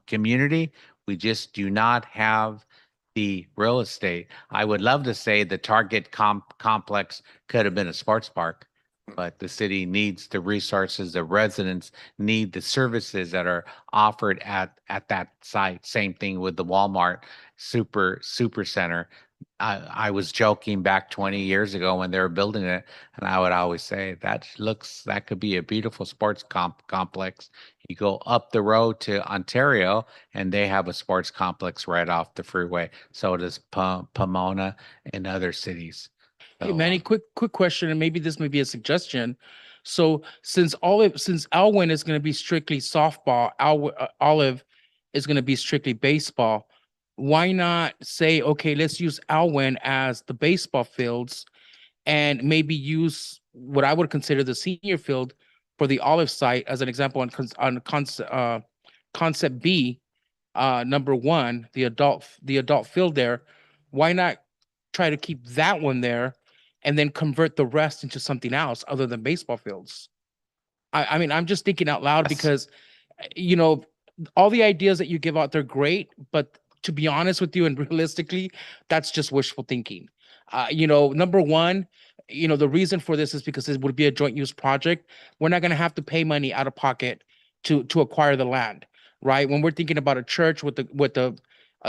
community. We just do not have the real estate. I would love to say the Target complex could have been a sports park, but the city needs the resources. The residents need the services that are offered at that site. Same thing with the Walmart super center. I was joking back 20 years ago when they were building it, and I would always say that could be a beautiful sports complex. You go up the road to Ontario, and they have a sports complex right off the freeway. So does Pomona and other cities.
Hey,
So,
Manny, quick question, and maybe this may be a suggestion. So since Alwyn is going to be strictly softball, Olive is going to be strictly baseball, why not say, okay, let's use Alwyn as the baseball fields and maybe use what I would consider the senior field for the Olive site as an example on concept B, number one, the adult field there. Why not try to keep that one there and then convert the rest into something else other than baseball fields? I mean, I'm just thinking out loud
Yes.
because, you know, all the ideas that you give out, they're great, but to be honest with you and realistically, that's just wishful thinking. You know, number one, you know, the reason for this is because it would be a joint use project. We're not going to have to pay money out of pocket to acquire the land, right? When we're thinking about a church with a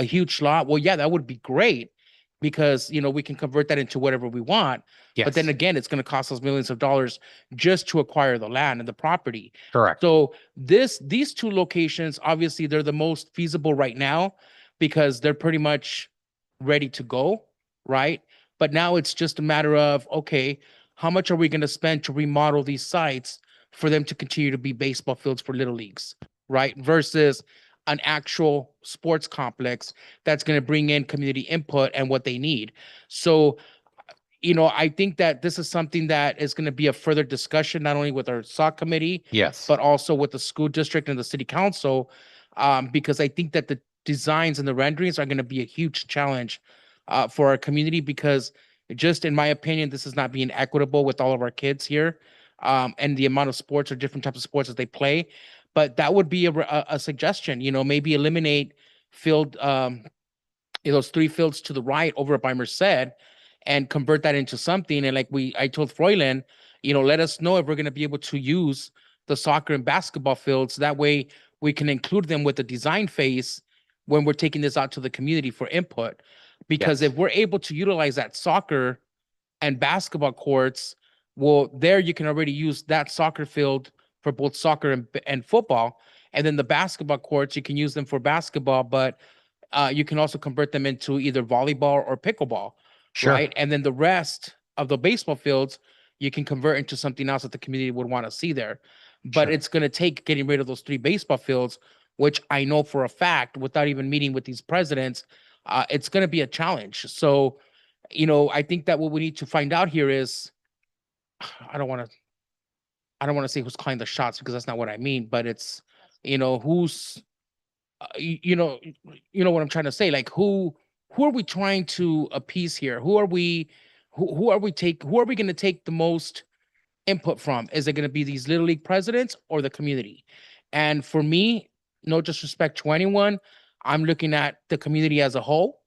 huge lot, well, yeah, that would be great because, you know, we can convert that into whatever we want. But then
yes,
again, it's going to cost us millions of dollars just to acquire the land and the property.
correct.
So these two locations, obviously, they're the most feasible right now because they're pretty much ready to go, right? But now it's just a matter of, okay, how much are we going to spend to remodel these sites for them to continue to be baseball fields for little leagues, right? Versus an actual sports complex that's going to bring in community input and what they need. So, you know, I think that this is something that is going to be a further discussion, not only with our SOC committee,
Yes.
but also with the school district and the city council, because I think that the designs and the renderings are going to be a huge challenge for our community because just in my opinion, this is not being equitable with all of our kids here and the amount of sports or different types of sports that they play. But that would be a suggestion, you know, maybe eliminate field, those three fields to the right over by Merced and convert that into something. And like I told Froylan, you know, let us know if we're going to be able to use the soccer and basketball fields. That way we can include them with the design phase when we're taking this out to the community for input. Because
Yes.
if we're able to utilize that soccer and basketball courts, well, there you can already use that soccer field for both soccer and football. And then the basketball courts, you can use them for basketball, but you can also convert them into either volleyball or pickleball,
Sure.
right? And then the rest of the baseball fields, you can convert into something else that the community would want to see there. But
Sure.
it's going to take getting rid of those three baseball fields, which I know for a fact, without even meeting with these presidents, it's going to be a challenge. So, you know, I think that what we need to find out here is, I don't want to say who's calling the shots because that's not what I mean, but it's, you know, who's you know, what I'm trying to say. Like, who are we trying to appease here? Who are we going to take the most input from? Is it going to be these little league presidents or the community? And for me, no disrespect to anyone, I'm looking at the community as a whole.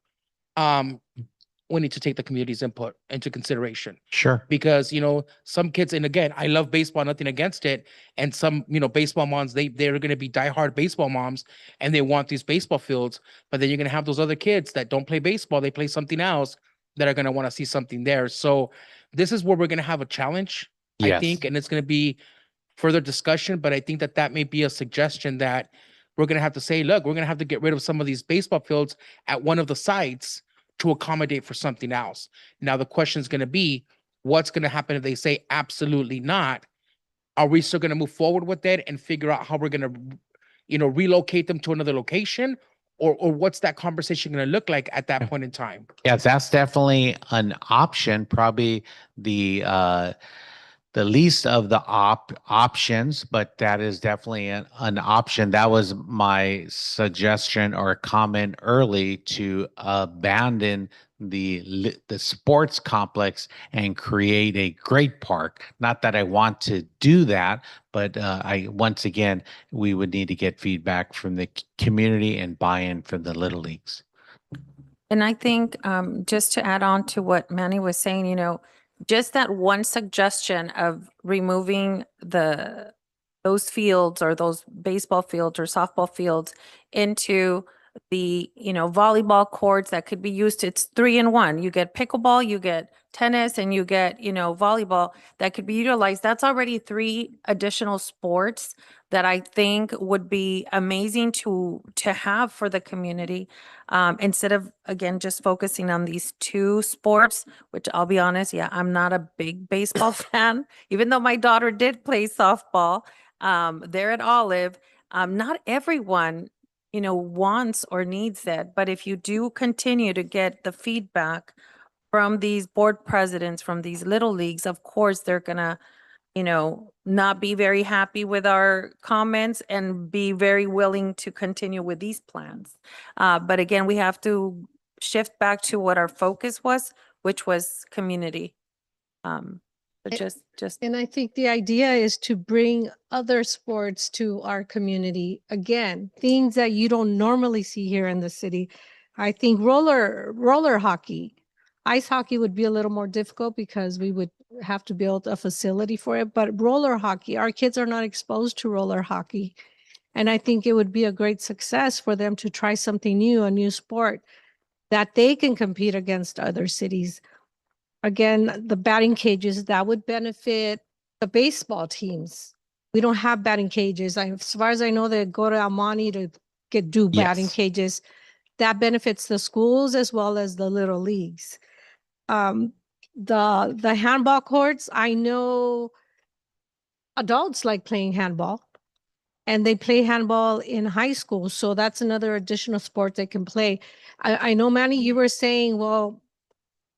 We need to take the community's input into consideration
Sure.
because, you know, some kids, and again, I love baseball, nothing against it. And some, you know, baseball moms, they're going to be diehard baseball moms and they want these baseball fields. But then you're going to have those other kids that don't play baseball, they play something else, that are going to want to see something there. So this is where we're going to have a challenge, I
Yes.
think, and it's going to be further discussion. But I think that that may be a suggestion that we're going to have to say, look, we're going to have to get rid of some of these baseball fields at one of the sites to accommodate for something else. Now, the question is going to be, what's going to happen if they say absolutely not? Are we still going to move forward with it and figure out how we're going to, you know, relocate them to another location? Or what's that conversation going to look like at that point in time?
Yes, that's definitely an option. Probably the least of the options, but that is definitely an option. That was my suggestion or comment early, to abandon the sports complex and create a great park. Not that I want to do that, but once again, we would need to get feedback from the community and buy-in from the little leagues.
And I think just to add on to what Manny was saying, just that one suggestion of removing those fields or those baseball fields or softball fields into the, volleyball courts that could be used. It's 3-in-1. You get pickleball, you get tennis, and you get, volleyball that could be utilized. That's already 3 additional sports that I think would be amazing to have for the community. Instead of, again, just focusing on these 2 sports, which I'll be honest, yeah, I'm not a big baseball fan, even though my daughter did play softball there at Olive. Not everyone, wants or needs that. But if you do continue to get the feedback from these board presidents, from these little leagues, of course, they're going to, not be very happy with our comments and be very willing to continue with these plans. But again, we have to shift back to what our focus was, which was community. But just
And I think the idea is to bring other sports to our community. Again, things that you don't normally see here in the city. I think roller hockey, ice hockey would be a little more difficult because we would have to build a facility for it. But roller hockey, our kids are not exposed to roller hockey. And I think it would be a great success for them to try something new, a new sport that they can compete against other cities. Again, the batting cages, that would benefit the baseball teams. We don't have batting cages. As far as I know, they go to Almani to do batting
Yes.
cages. That benefits the schools as well as the little leagues. The handball courts, I know adults like playing handball, and they play handball in high school. So that's another additional sport they can play. I know, Manny, you were saying, well,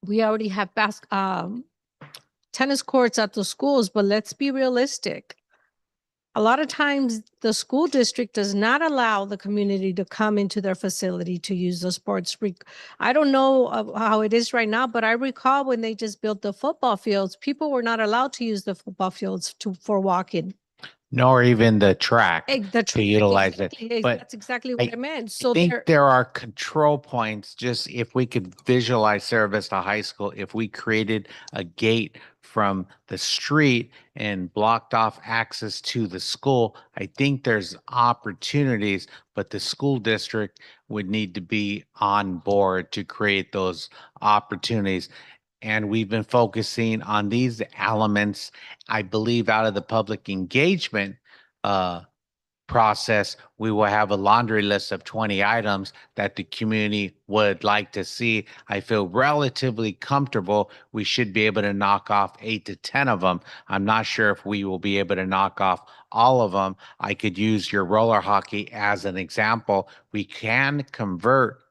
we already have tennis courts at the schools, but let's be realistic. A lot of times the school district does not allow the community to come into their facility to use the sports. I don't know how it is right now, but I recall when they just built the football fields, people were not allowed to use the football fields for walking.
Nor even the track
The
to utilize
exactly,
it. But
that's exactly what I meant. So
I think there are control points, just if we could visualize Cerro Vista High School, if we created a gate from the street and blocked off access to the school, I think there's opportunities, but the school district would need to be on board to create those opportunities. And we've been focusing on these elements, I believe, out of the public engagement process. We will have a laundry list of 20 items that the community would like to see. I feel relatively comfortable we should be able to knock off 8 to 10 of them. I'm not sure if we will be able to knock off all of them. I could use your roller hockey as an example. We can convert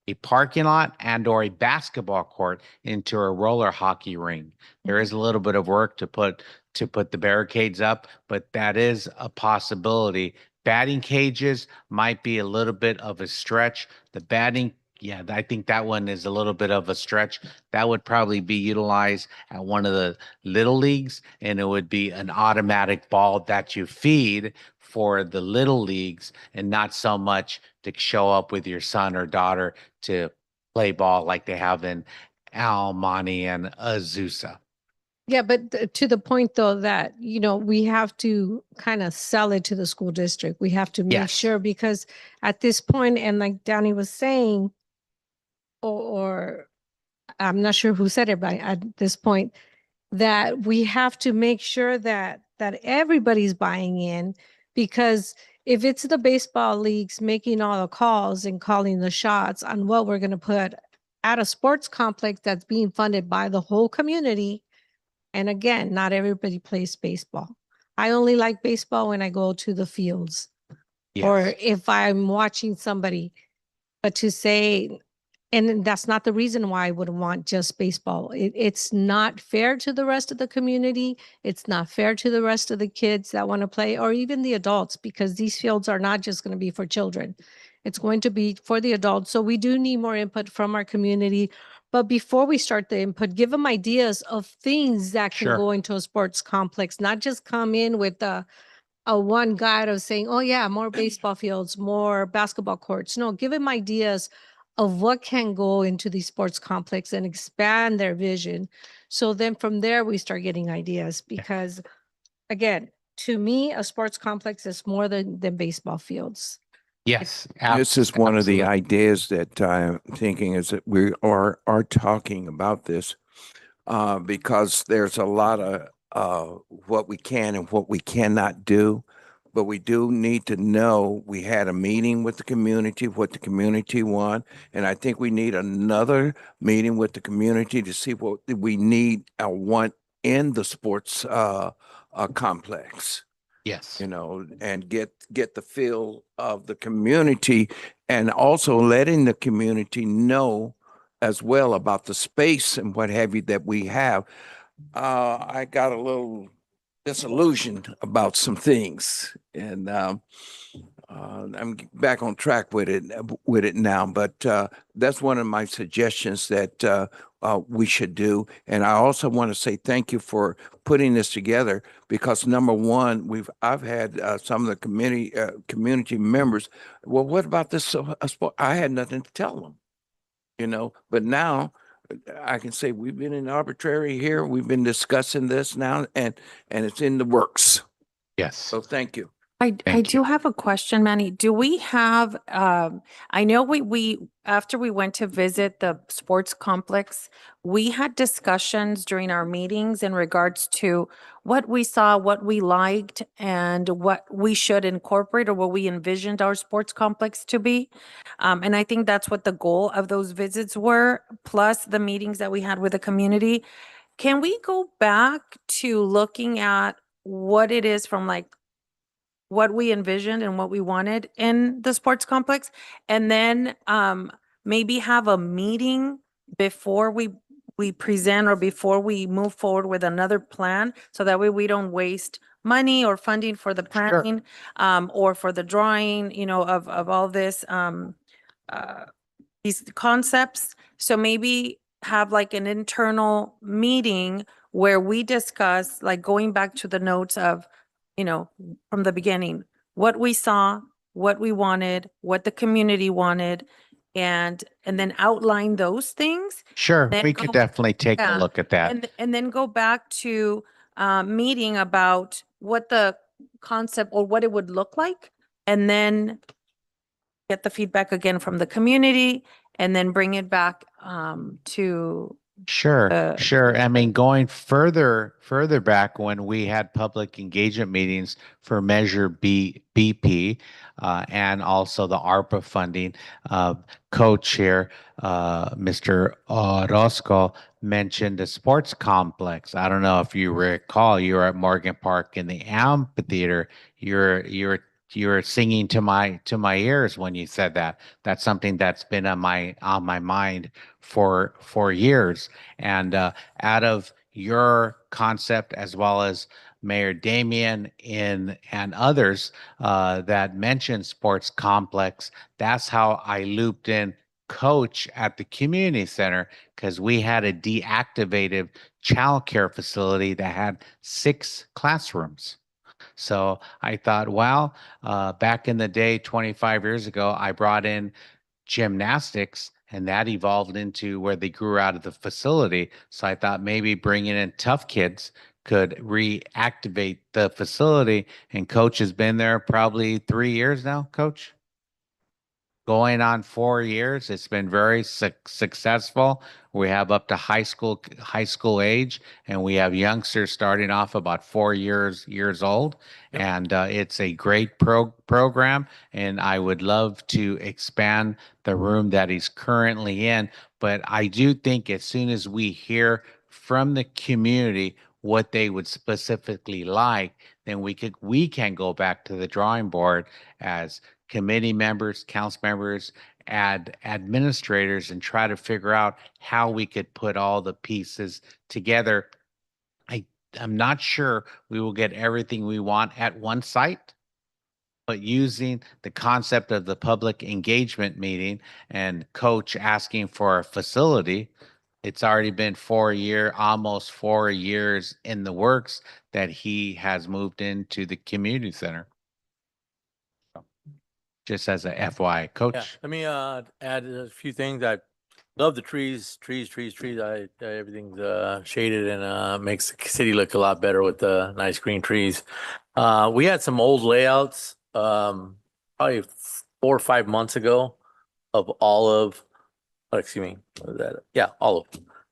a parking lot and or a basketball court into a roller hockey ring. There is a little bit of work to put the barricades up, but that is a possibility. Batting cages might be a little bit of a stretch. The batting, yeah, I think that one is a little bit of a stretch. That would probably be utilized at one of the little leagues, and it would be an automatic ball that you feed for the little leagues and not so much to show up with your son or daughter to play ball like they have in Almani and Azusa.
yeah, but to the point though that, we have to kind of sell it to the school district. We have to make
Yes.
sure, because at this point, and like Danny was saying, or I'm not sure who said it, but at this point, that we have to make sure that everybody's buying in, because if it's the baseball leagues making all the calls and calling the shots on what we're going to put at a sports complex that's being funded by the whole community. And again, not everybody plays baseball. I only like baseball when I go to the fields or
Yes.
if I'm watching somebody. But to say, and that's not the reason why I would want just baseball. It's not fair to the rest of the community. It's not fair to the rest of the kids that want to play, or even the adults, because these fields are not just going to be for children. It's going to be for the adults. So we do need more input from our community, But before we start the input, give them ideas of things that can
Sure.
go into a sports complex, not just come in with a one guide of saying, oh yeah, more baseball fields, more basketball courts. No, give them ideas of what can go into the sports complex and expand their vision. So then from there, we start getting ideas because again, to me, a sports complex is more than baseball fields.
Yes.
This is one of the
absolutely.
ideas that I'm thinking is that we are talking about this because there's a lot of what we can and what we cannot do. But we do need to know we had a meeting with the community, what the community want. And I think we need another meeting with the community to see what we need or want in the sports complex,
Yes.
you know, and get the feel of the community and also letting the community know as well about the space and what have you that we have. I got a little disillusioned about some things, and I'm back on track with it now. But that's one of my suggestions that we should do. And I also want to say thank you for putting this together because number one, I've had some of the community members. Well, what about this? Sport? I had nothing to tell them, you know. But now I can say we've been in arbitrary here. We've been discussing this now, and it's in the works.
Yes.
So thank you.
I
Thank
do have a question, Manny. Do we have, I know we, after we went to visit the sports complex, we had discussions during our meetings in regards to what we saw, what we liked, and what we should incorporate or what we envisioned our sports complex to be. And I think that's what the goal of those visits were, plus the meetings that we had with the community. Can we go back to looking at what it is from like what we envisioned and what we wanted in the sports complex, and then maybe have a meeting before we present or before we move forward with another plan, so that way we don't waste money or funding for the planning or for the drawing, you know, of all this these concepts. So maybe have like an internal meeting where we discuss, like going back to the notes of, you know, from the beginning, what we saw, what we wanted, what the community wanted, and then outline those things.
Sure.
Then
We could
go-
definitely take a
Yeah.
look at that.
And then go back to meeting about what the concept or what it would look like, and then get the feedback again from the community, and then bring it back to
Sure, sure. I mean, going further back when we had public engagement meetings for Measure BP, and also the ARPA funding, coach here, Mr. Orozco mentioned the sports complex. I don't know if you recall, you were at Morgan Park in the amphitheater. You're singing to my ears when you said that. That's something that's been on my mind for years. And out of your concept, as well as Mayor Damien and others that mentioned sports complex, that's how I looped in coach at the community center, because we had a deactivated childcare facility that had 6 classrooms. So I thought, well, back in the day, 25 years ago, I brought in gymnastics, and that evolved into where they grew out of the facility. So I thought maybe bringing in tough kids could reactivate the facility. And coach has been there probably 3 years now, coach. Going on 4 years. It's been very successful. We have up to high school age, and we have youngsters starting off about 4 years old.
Yep.
And it's a great program. And I would love to expand the room that he's currently in. But I do think as soon as we hear from the community what they would specifically like, then we can go back to the drawing board as committee members, council members, administrators, and try to figure out how we could put all the pieces together. I'm not sure we will get everything we want at one site, but using the concept of the public engagement meeting and coach asking for a facility, It's already been almost 4 years in the works that he has moved into the community center. So, just as a FYI,
Yeah,
Coach.
let me add a few things. I love the trees. Everything's shaded and makes the city look a lot better with the nice green trees. We had some old layouts, probably 4 or 5 months ago, of Olive. Oh, excuse me, what was that? Yeah, Olive.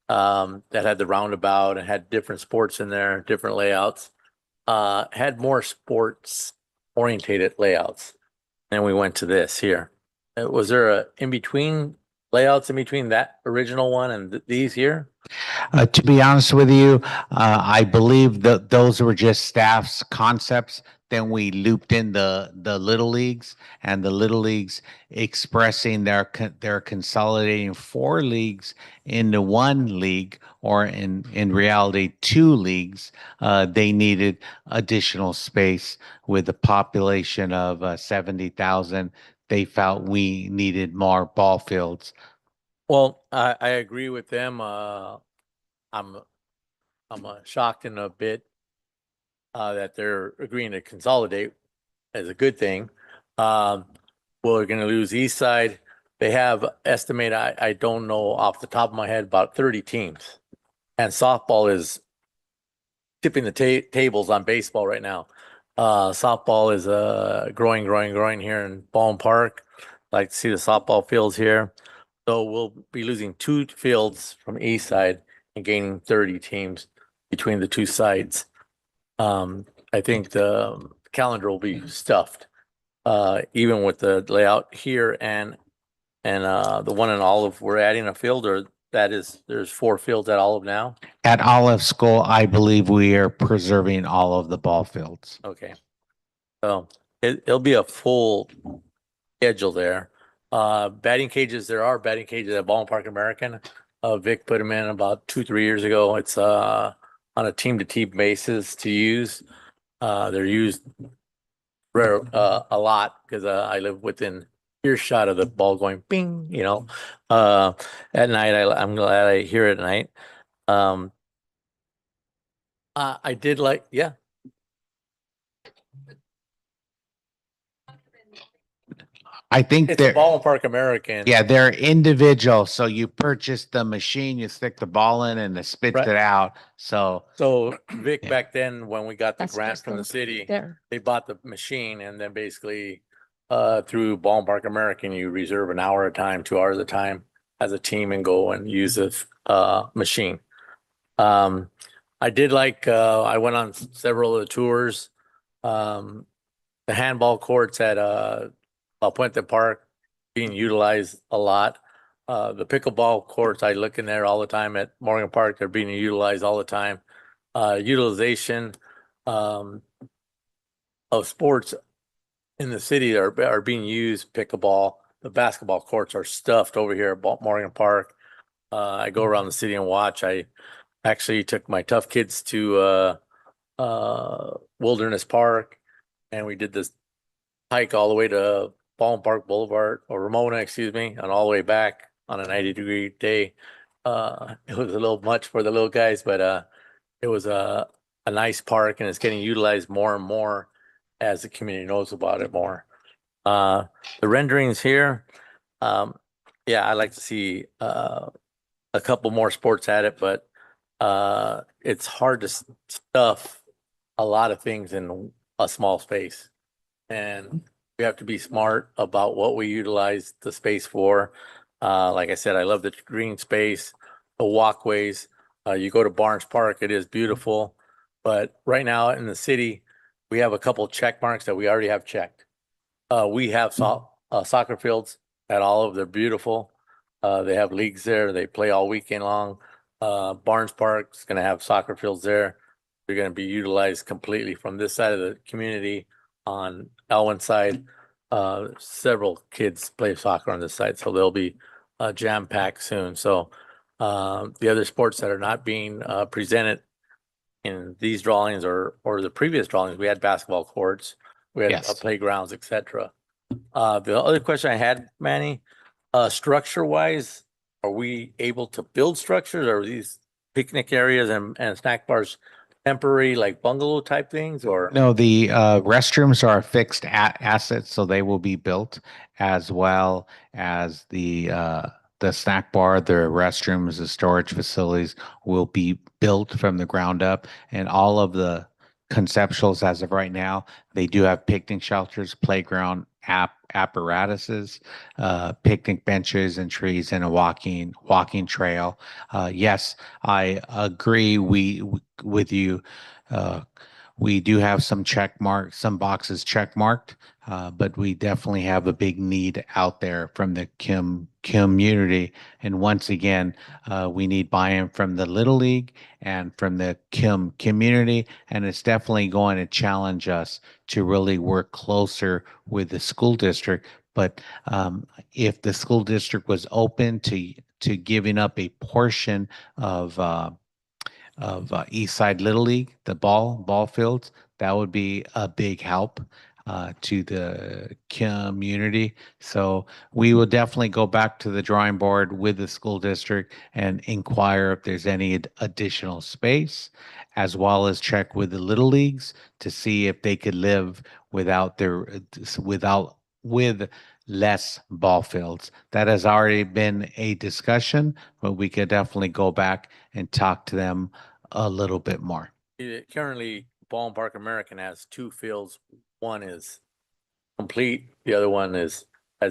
That had the roundabout and had different sports in there, different layouts. Had more sports orientated layouts. And we went to this here. Was there a in between layouts in between that original one and these here?
To be honest with you, I believe that those were just staff's concepts. Then we looped in the little leagues, and the little leagues expressing they're consolidating 4 leagues into 1 league, or in reality 2 leagues. They needed additional space with a population of 70,000. They felt we needed more ball fields.
Well, I agree with them. I'm shocked and a bit that they're agreeing to consolidate as a good thing. We're going to lose East Side. They have estimated, I don't know off the top of my head, about 30 teams. And softball is tipping the tables on baseball right now. Softball is growing here in Ballin Park. Like to see the softball fields here. So we'll be losing 2 fields from East Side and gaining 30 teams between the 2 sides. I think the calendar will be stuffed, even with the layout here and the one in Olive. We're adding a field, or there's 4 fields at Olive now.
At Olive School, I believe we are preserving all of the ball fields.
Okay, so it'll be a full schedule there. Batting cages, there are batting cages at Ballin Park American. Vic put them in about 2-3 years ago. It's on a team-to-team basis to use. They're used a lot because I live within earshot of the ball going bing, at night. I'm glad I hear it at night. I did like, yeah.
I think
It's a
they're,
Ballin Park American.
yeah, they're individual. So you purchase the machine, you stick the ball in, and it spits
Right.
it out. So
So Vic,
Yeah.
back then, when we got the
That's
grant
just
from the
the-
city,
There.
they bought the machine, and then basically through Ballin Park American, you reserve an hour at a time, 2 hours at a time as a team and go and use this machine. I did like, I went on several of the tours. The handball courts at Puente Park being utilized a lot. The pickleball courts, I look in there all the time at Morgan Park. They're being utilized all the time. Utilization of sports in the city are being used. Pickleball, the basketball courts are stuffed over here at Morgan Park. I go around the city and watch. I actually took my tough kids to Wilderness Park, and we did this hike all the way to Ballin Park Boulevard, or Ramona, excuse me, and all the way back on a 90-degree day. It was a little much for the little guys, but it was a nice park, and it's getting utilized more and more as the community knows about it more. The renderings here, yeah, I like to see a couple more sports at it, but it's hard to stuff a lot of things in a small space. And we have to be smart about what we utilize the space for. Like I said, I love the green space, the walkways. You go to Barnes Park, it is beautiful. But right now in the city, we have a couple check marks that we already have checked. We have soccer fields at Olive. They're beautiful. They have leagues there. They play all weekend long. Barnes Park's going to have soccer fields there. They're going to be utilized completely from this side of the community. On Elwyn side, several kids play soccer on this side, so they'll be jam-packed soon. So the other sports that are not being presented in these drawings or the previous drawings, we had basketball courts, we had
Yes.
playgrounds, etc. The other question I had, Manny, structure-wise, are we able to build structures? Or are these picnic areas and snack bars temporary, like bungalow type things, or?
No, the restrooms are a fixed asset, so they will be built, as well as the snack bar, the restrooms, the storage facilities will be built from the ground up, and all of the conceptuals as of right now, they do have picnic shelters, playground apparatuses, picnic benches and trees, and a walking trail. Yes, I agree. With you. Uh, we do have some boxes check marked, but we definitely have a big need out there from the community. And once again, we need buy-in from the Little League and from the community. And it's definitely going to challenge us to really work closer with the school district. But if the school district was open to giving up a portion of East Side Little League, the ball fields, that would be a big help to the community. So we will definitely go back to the drawing board with the school district and inquire if there's any additional space, as well as check with the little leagues to see if they could live with less ball fields. That has already been a discussion, but we could definitely go back and talk to them a little bit more.
Currently, Ball and Park American has two fields. One is complete. The other one has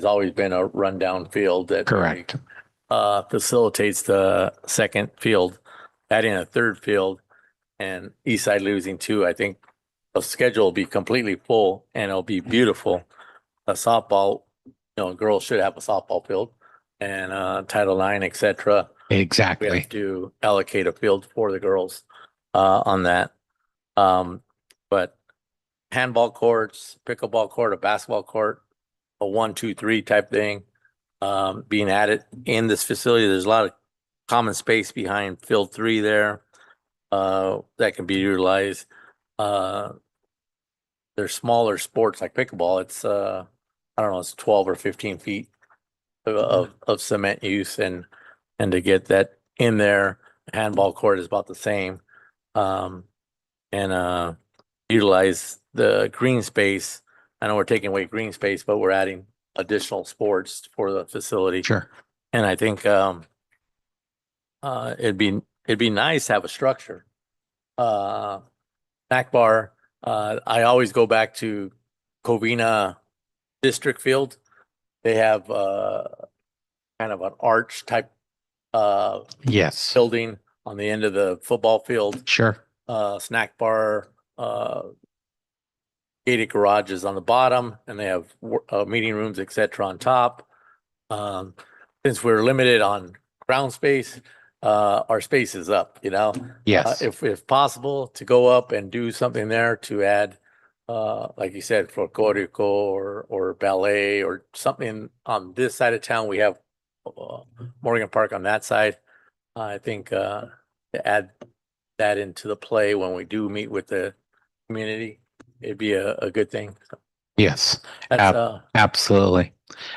always been a rundown field that
Correct.
facilitates the second field. Adding a third field and Eastside losing two, I think the schedule will be completely full and it'll be beautiful. A softball, girls should have a softball field, and Title IX, etc. We
Exactly.
have to allocate a field for the girls on that. But handball courts, pickleball court, a basketball court, a 1, 2, 3 type thing being added in this facility. There's a lot of common space behind field 3 there that can be utilized. There's smaller sports like pickleball. It's I don't know, it's 12 or 15 feet of cement use, and to get that in there, handball court is about the same. And utilize the green space. I know we're taking away green space, but we're adding additional sports for the facility.
Sure.
And I think it'd be nice to have a structure. Snack bar. I always go back to Covina District Field. They have kind of an arch type
Yes.
building on the end of the football field.
Sure.
Snack bar, gated garages on the bottom, and they have meeting rooms, etc. on top. Since we're limited on ground space, our space is up,
Yes.
if possible, to go up and do something there to add, like you said, folklorico or ballet or something on this side of town. We have Morgan Park on that side. I think to add that into the play when we do meet with the community, it'd be a good thing.
Yes.
That's
Absolutely.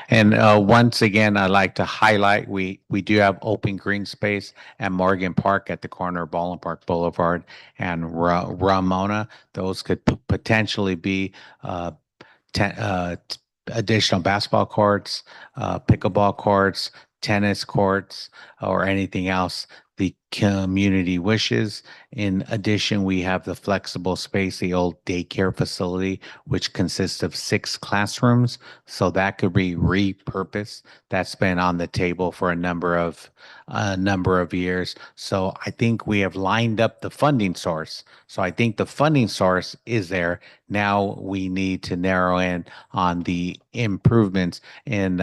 And once again, I'd like to highlight, we do have open green space at Morgan Park at the corner of Ball and Park Boulevard and Ramona. Those could potentially be additional basketball courts, pickleball courts, tennis courts, or anything else the community wishes. In addition, we have the flexible space, the old daycare facility, which consists of 6 classrooms. So that could be repurposed. That's been on the table for a number of years. So I think we have lined up the funding source. So I think the funding source is there. Now we need to narrow in on the improvements, and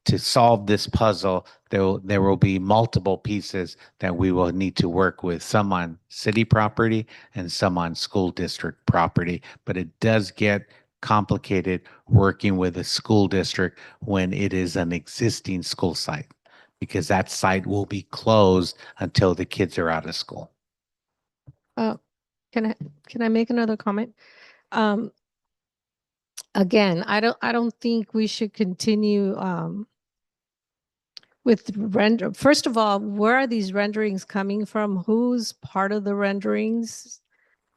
to solve this puzzle, there will be multiple pieces that we will need to work with, some on city property and some on school district property. But it does get complicated working with a school district when it is an existing school site, because that site will be closed until the kids are out of school.
Can I make another comment? Again, I don't think we should continue With render, first of all, where are these renderings coming from? Who's part of the renderings?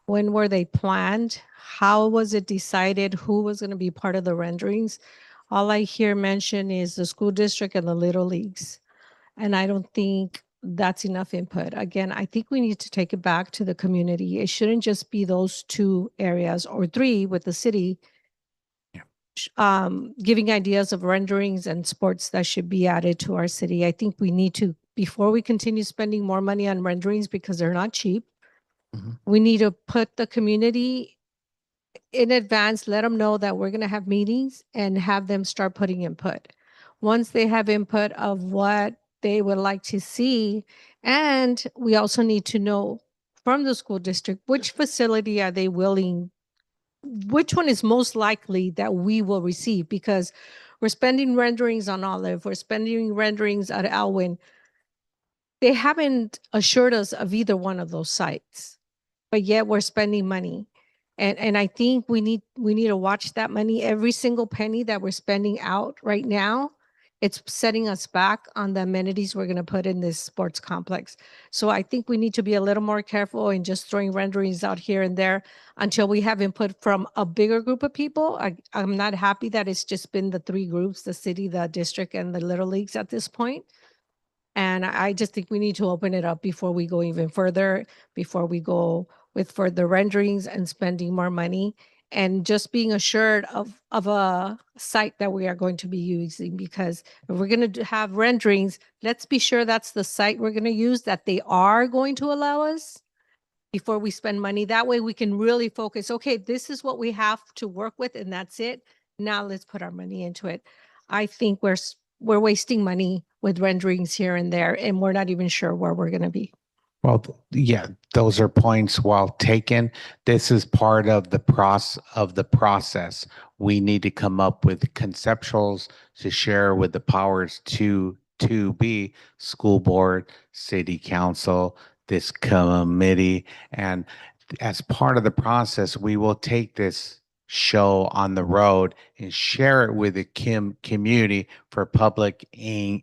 When were they planned? How was it decided who was going to be part of the renderings? All I hear mention is the school district and the little leagues. And I don't think that's enough input. Again, I think we need to take it back to the community. It shouldn't just be those two areas or three with the city giving ideas of renderings and sports that should be added to our city. I think we need to, before we continue spending more money on renderings because they're not cheap, we need to put the community in advance, let them know that we're going to have meetings and have them start putting input. Once they have input of what they would like to see, and we also need to know from the school district, which facility are they willing, which one is most likely that we will receive, because we're spending renderings on Olive, we're spending renderings at Alwyn. They haven't assured us of either one of those sites, but yet we're spending money. And I think we need to watch that money. Every single penny that we're spending out right now, it's setting us back on the amenities we're going to put in this sports complex. So I think we need to be a little more careful in just throwing renderings out here and there until we have input from a bigger group of people. I'm not happy that it's just been the three groups, the city, the district, and the little leagues at this point. And I just think we need to open it up before we go even further, before we go with further renderings and spending more money, and just being assured of a site that we are going to be using. Because if we're going to have renderings, let's be sure that's the site we're going to use, that they are going to allow us before we spend money. That way we can really focus, okay, this is what we have to work with and that's it. Now let's put our money into it. I think we're wasting money with renderings here and there, and we're not even sure where we're going to be.
Well, yeah, those are points well taken. This is part of the process. We need to come up with conceptuals to share with the powers to be school board, city council, this committee, and as part of the process, we will take this show on the road and share it with the community for public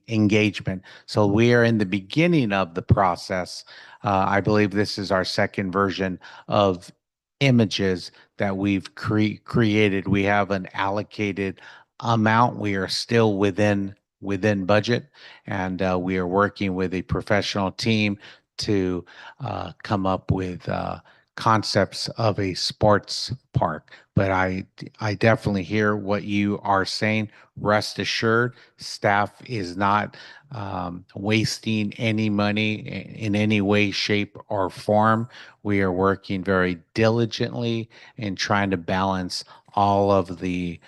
engagement. So we are in the beginning of the process. I believe this is our second version of images that we've created. We have an allocated amount. We are still within budget, and we are working with a professional team to come up with concepts of a sports park. But I definitely hear what you are saying. Rest assured, staff is not wasting any money in any way, shape, or form. We are working very diligently in trying to balance all of the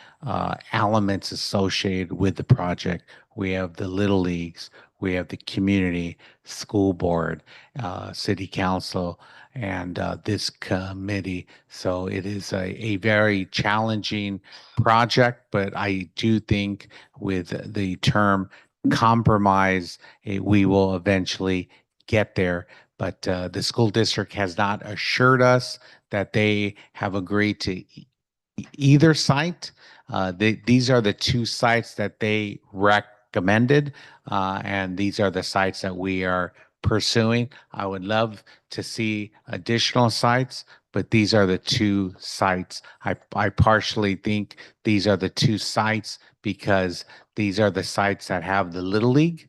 elements associated with the project. We have the little leagues, we have the community, school board, city council, and this committee. So it is a very challenging project, but I do think with the term compromise, we will eventually get there. But the school district has not assured us that they have agreed to either site. These are the two sites that they recommended, and these are the sites that we are pursuing. I would love to see additional sites, but these are the two sites. I partially think these are the two sites because these are the sites that have the Little League.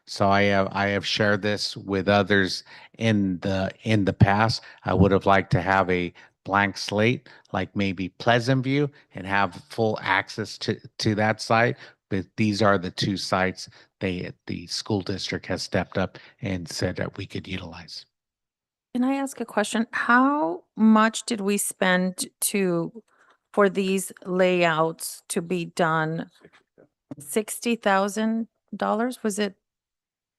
So I have shared this with others in the past. I would have liked to have a blank slate, like maybe Pleasant View, and have full access to that site. But these are the two sites the school district has stepped up and said that we could utilize.
Can I ask a question? How much did we spend for these layouts to be done? $60,000? Was it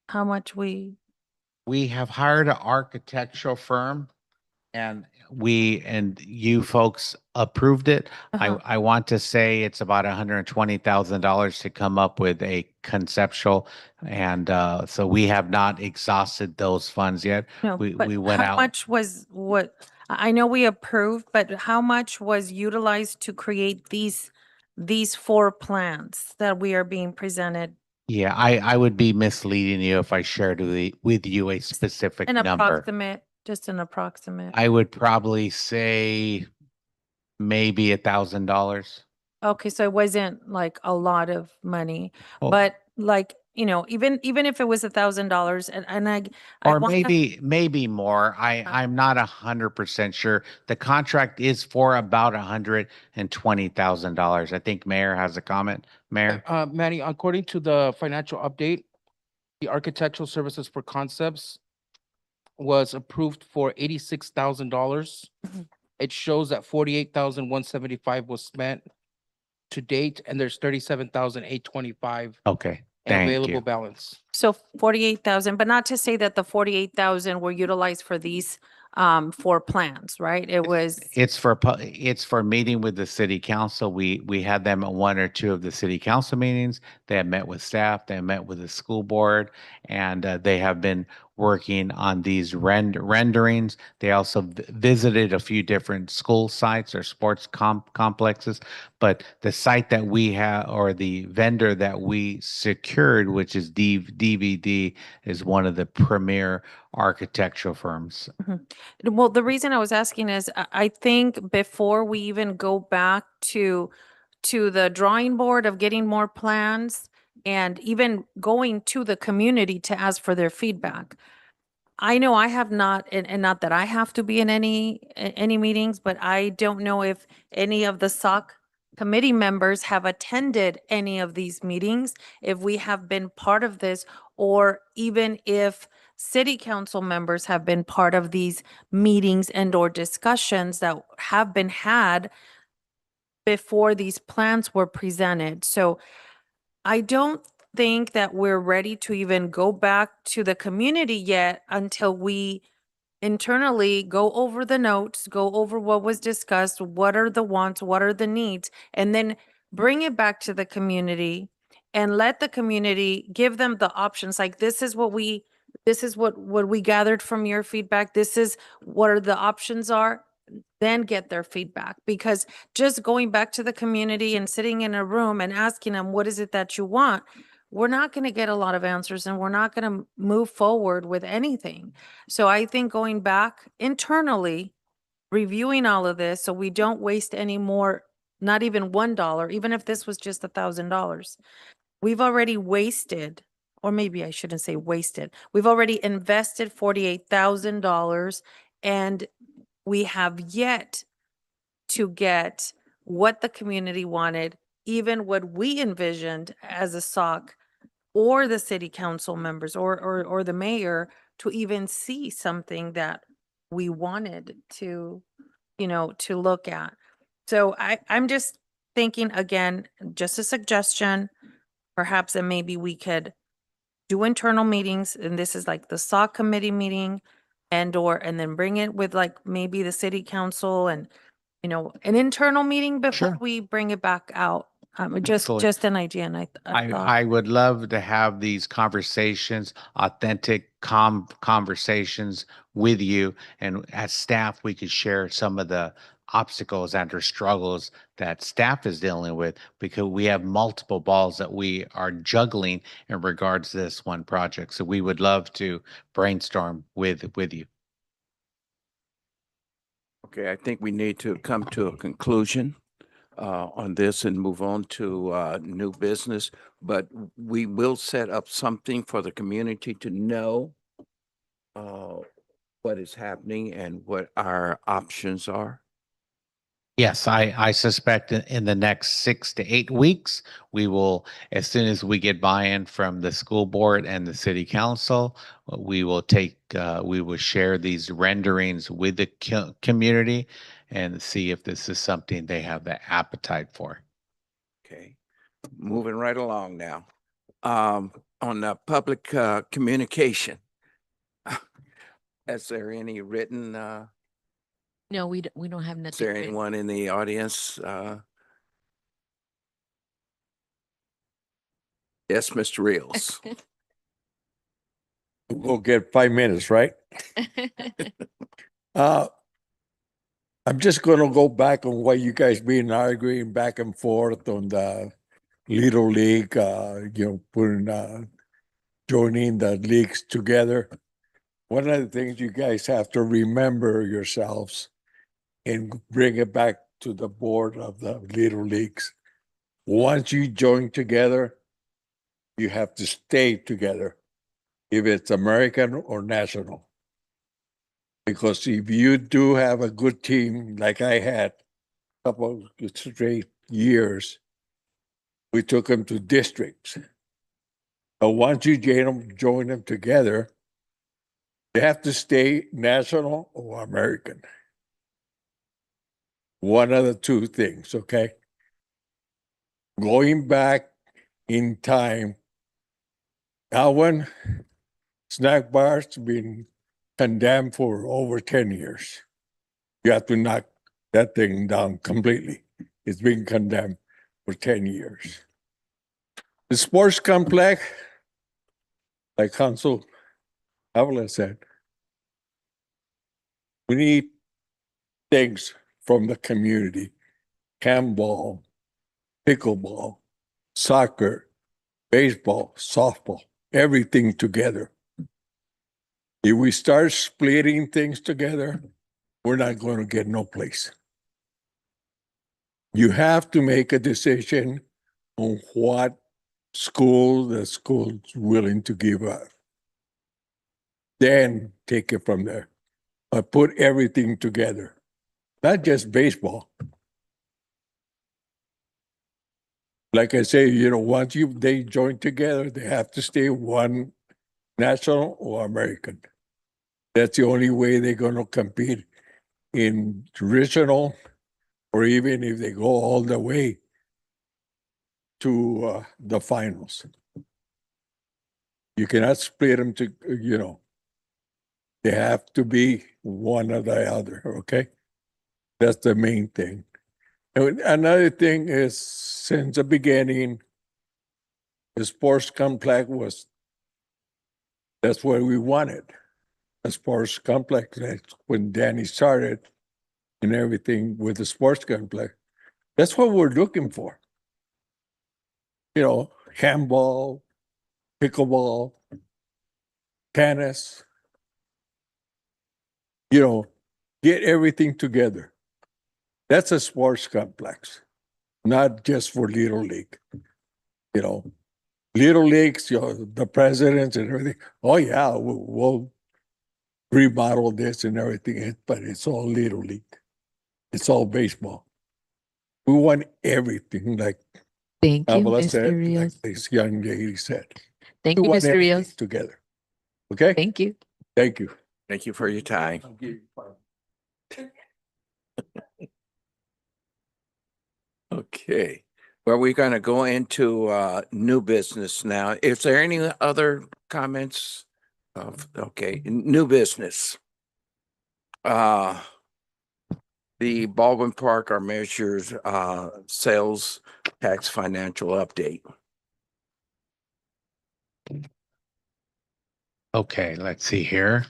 how much we?
We have hired an architectural firm, and you folks approved it.
Uh-huh.
I want to say it's about $120,000 to come up with a conceptual, and so we have not exhausted those funds yet.
No,
We
but
went
how
out.
much was what? I know we approved, but how much was utilized to create these four plans that we are being presented
Yeah, I would be misleading you if I shared with you a specific
An
number.
approximate, just an approximate.
I would probably say maybe $1,000.
Okay, so it wasn't like a lot of money,
Oh.
but like, even if it was $1,000 and I
Or
want
maybe more. I'm not 100% sure. The contract is for about $120,000. I think Mayor has a comment. Mayor?
Manny, according to the financial update, the architectural services for concepts was approved for $86,000.
Mhm.
It shows that 48,175 was spent to date, and there's 37,825
Okay, thank
available
you.
balance.
So 48,000, but not to say that the 48,000 were utilized for these for plans, right? It was,
It's for meeting with the city council. We had them at one or two of the city council meetings. They have met with staff, they have met with the school board, and they have been working on these renderings. They also visited a few different school sites or sports complexes. But the site that we have, or the vendor that we secured, which is DVD, is one of the premier architectural firms.
well, the reason I was asking is I think before we even go back to the drawing board of getting more plans and even going to the community to ask for their feedback. I know I have not, and not that I have to be in any meetings, but I don't know if any of the SOC committee members have attended any of these meetings, if we have been part of this, or even if city council members have been part of these meetings and or discussions that have been had before these plans were presented. So I don't think that we're ready to even go back to the community yet until we internally go over the notes, go over what was discussed, what are the wants, what are the needs, and then bring it back to the community and let the community give them the options. Like, this is what we gathered from your feedback. This is what are the options are, then get their feedback. Because just going back to the community and sitting in a room and asking them, what is it that you want? We're not going to get a lot of answers and we're not going to move forward with anything. So I think going back internally, reviewing all of this so we don't waste any more, not even $1, even if this was just $1,000. We've already wasted, or maybe I shouldn't say wasted. We've already invested $48,000 and we have yet to get what the community wanted, even what we envisioned as a SOC or the city council members or the mayor to even see something that we wanted to, to look at. So I'm just thinking again, just a suggestion, perhaps that maybe we could do internal meetings, and this is like the SOC committee meeting and then bring it with like maybe the city council and, an internal meeting before
Sure.
we bring it back out.
Absolutely.
Just an idea, and I thought.
I would love to have these conversations, authentic conversations with you. And as staff, we could share some of the obstacles and or struggles that staff is dealing with, because we have multiple balls that we are juggling in regards to this one project. So we would love to brainstorm with you.
Okay, I think we need to come to a conclusion on this and move on to new business. But we will set up something for the community to know what is happening and what our options are.
Yes, I suspect in the next 6 to 8 weeks, we will, as soon as we get buy-in from the school board and the city council, we will we will share these renderings with the community and see if this is something they have the appetite for.
Okay, moving right along now. On the public communication, is there any written,
No, we don't have
is
nothing.
there
written.
anyone in the audience? Yes, Mr. Reels.
We'll get 5 minutes, right? I'm just gonna go back on what you guys been arguing back and forth on the Little League, putting, joining the leagues together. One of the things you guys have to remember yourselves and bring it back to the board of the Little Leagues. Once you join together, you have to stay together, if it's American or national. Because if you do have a good team, like I had a couple of straight years, we took them to districts. But once you join them together, they have to stay national or American. One of the two things, okay? Going back in time, that one, snack bars been condemned for over 10 years. You have to knock that thing down completely. It's been condemned for 10 years. The sports complex, like Council Avila said, we need things from the community: handball, pickleball, soccer, baseball, softball, everything together. If we start splitting things together, we're not going to get no place. You have to make a decision on what the school's willing to give up. Then take it from there. But put everything together, not just baseball. Like I say, once they join together, they have to stay one, national or American. That's the only way they're going to compete in regional, or even if they go all the way to the finals. You cannot split them they have to be one or the other, okay? That's the main thing. And another thing is, since the beginning, the sports complex that's what we wanted. A sports complex. That's when Danny started and everything with the sports complex. That's what we're looking for. Handball, pickleball, tennis, get everything together. That's a sports complex, not just for Little League. Little Leagues, the presidents and everything. Oh yeah, we'll remodel this and everything, but it's all Little League. It's all baseball. We want everything, like
Thank you,
Avila
Mr.
said, like
Rios.
this young lady said.
Thank
We
you,
want
Mr.
everything
Rios.
together. Okay?
Thank you.
Thank you.
Thank you for your time. Okay, well, we're going to go into new business now. Is there any other comments? Okay, new business. The Baldwin Park, our measures, sales tax financial update.
Okay, let's see here.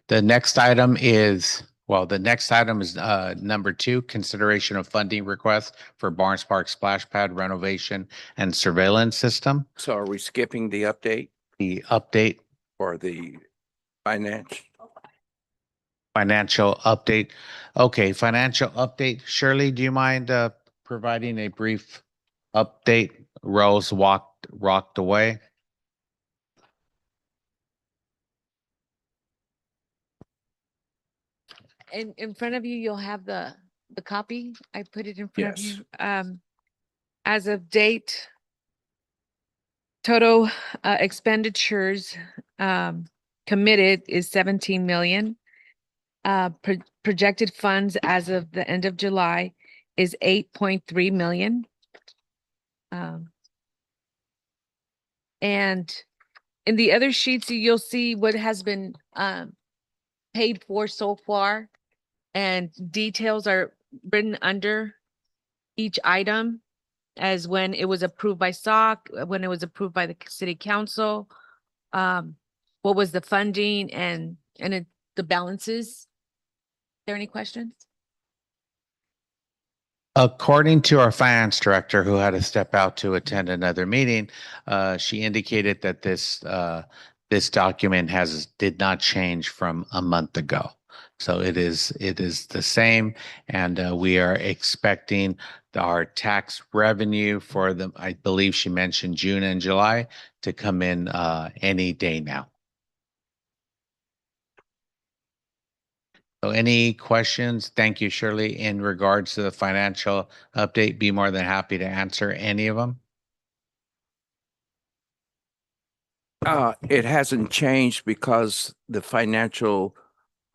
The next item is number 2, consideration of funding request for Barnes Park splash pad renovation and surveillance system.
So are we skipping the update
The update,
or the finance?
financial update. Okay, financial update. Shirley, do you mind providing a brief update? Rose rocked away.
In front of you, you'll have the copy. I put it in front of
Yes.
you. As of date, total expenditures committed is 17 million. Projected funds as of the end of July is 8.3 million. And in the other sheets, you'll see what has been paid for so far, and details are written under each item, as when it was approved by SOC, when it was approved by the city council, what was the funding and the balances. Are there any questions?
According to our finance director, who had to step out to attend another meeting, she indicated that this document did not change from a month ago. So it is the same, and we are expecting our tax revenue for I believe she mentioned June and July, to come in any day now. So any questions? Thank you, Shirley. In regards to the financial update, be more than happy to answer any of them.
It hasn't changed because the financial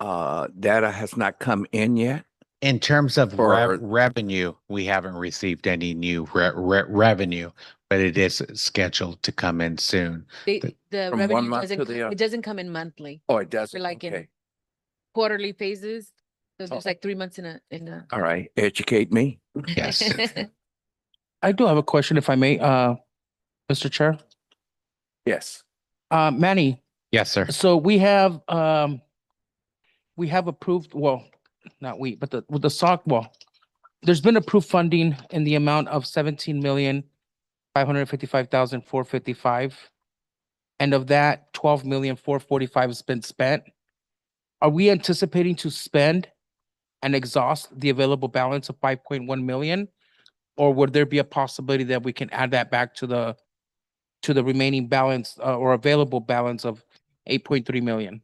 data has not come in yet.
In terms of
Or-
revenue, we haven't received any new revenue, but it is scheduled to come in soon.
The
From one
revenue
month to
doesn't,
the other?
it doesn't come in monthly,
Oh, it doesn't?
like in-
Okay.
quarterly phases. So
Oh.
there's like 3 months in a.
All right, educate me.
Yes.
I do have a question if I may, Mr. Chair.
Yes.
Manny,
Yes, sir.
so we have approved, well, not we, but with the SOC, well, there's been approved funding in the amount of 17,555,455. And of that, 12,445,000 has been spent. Are we anticipating to spend and exhaust the available balance of 5.1 million? Or would there be a possibility that we can add that back to the remaining balance or available balance of 8.3 million?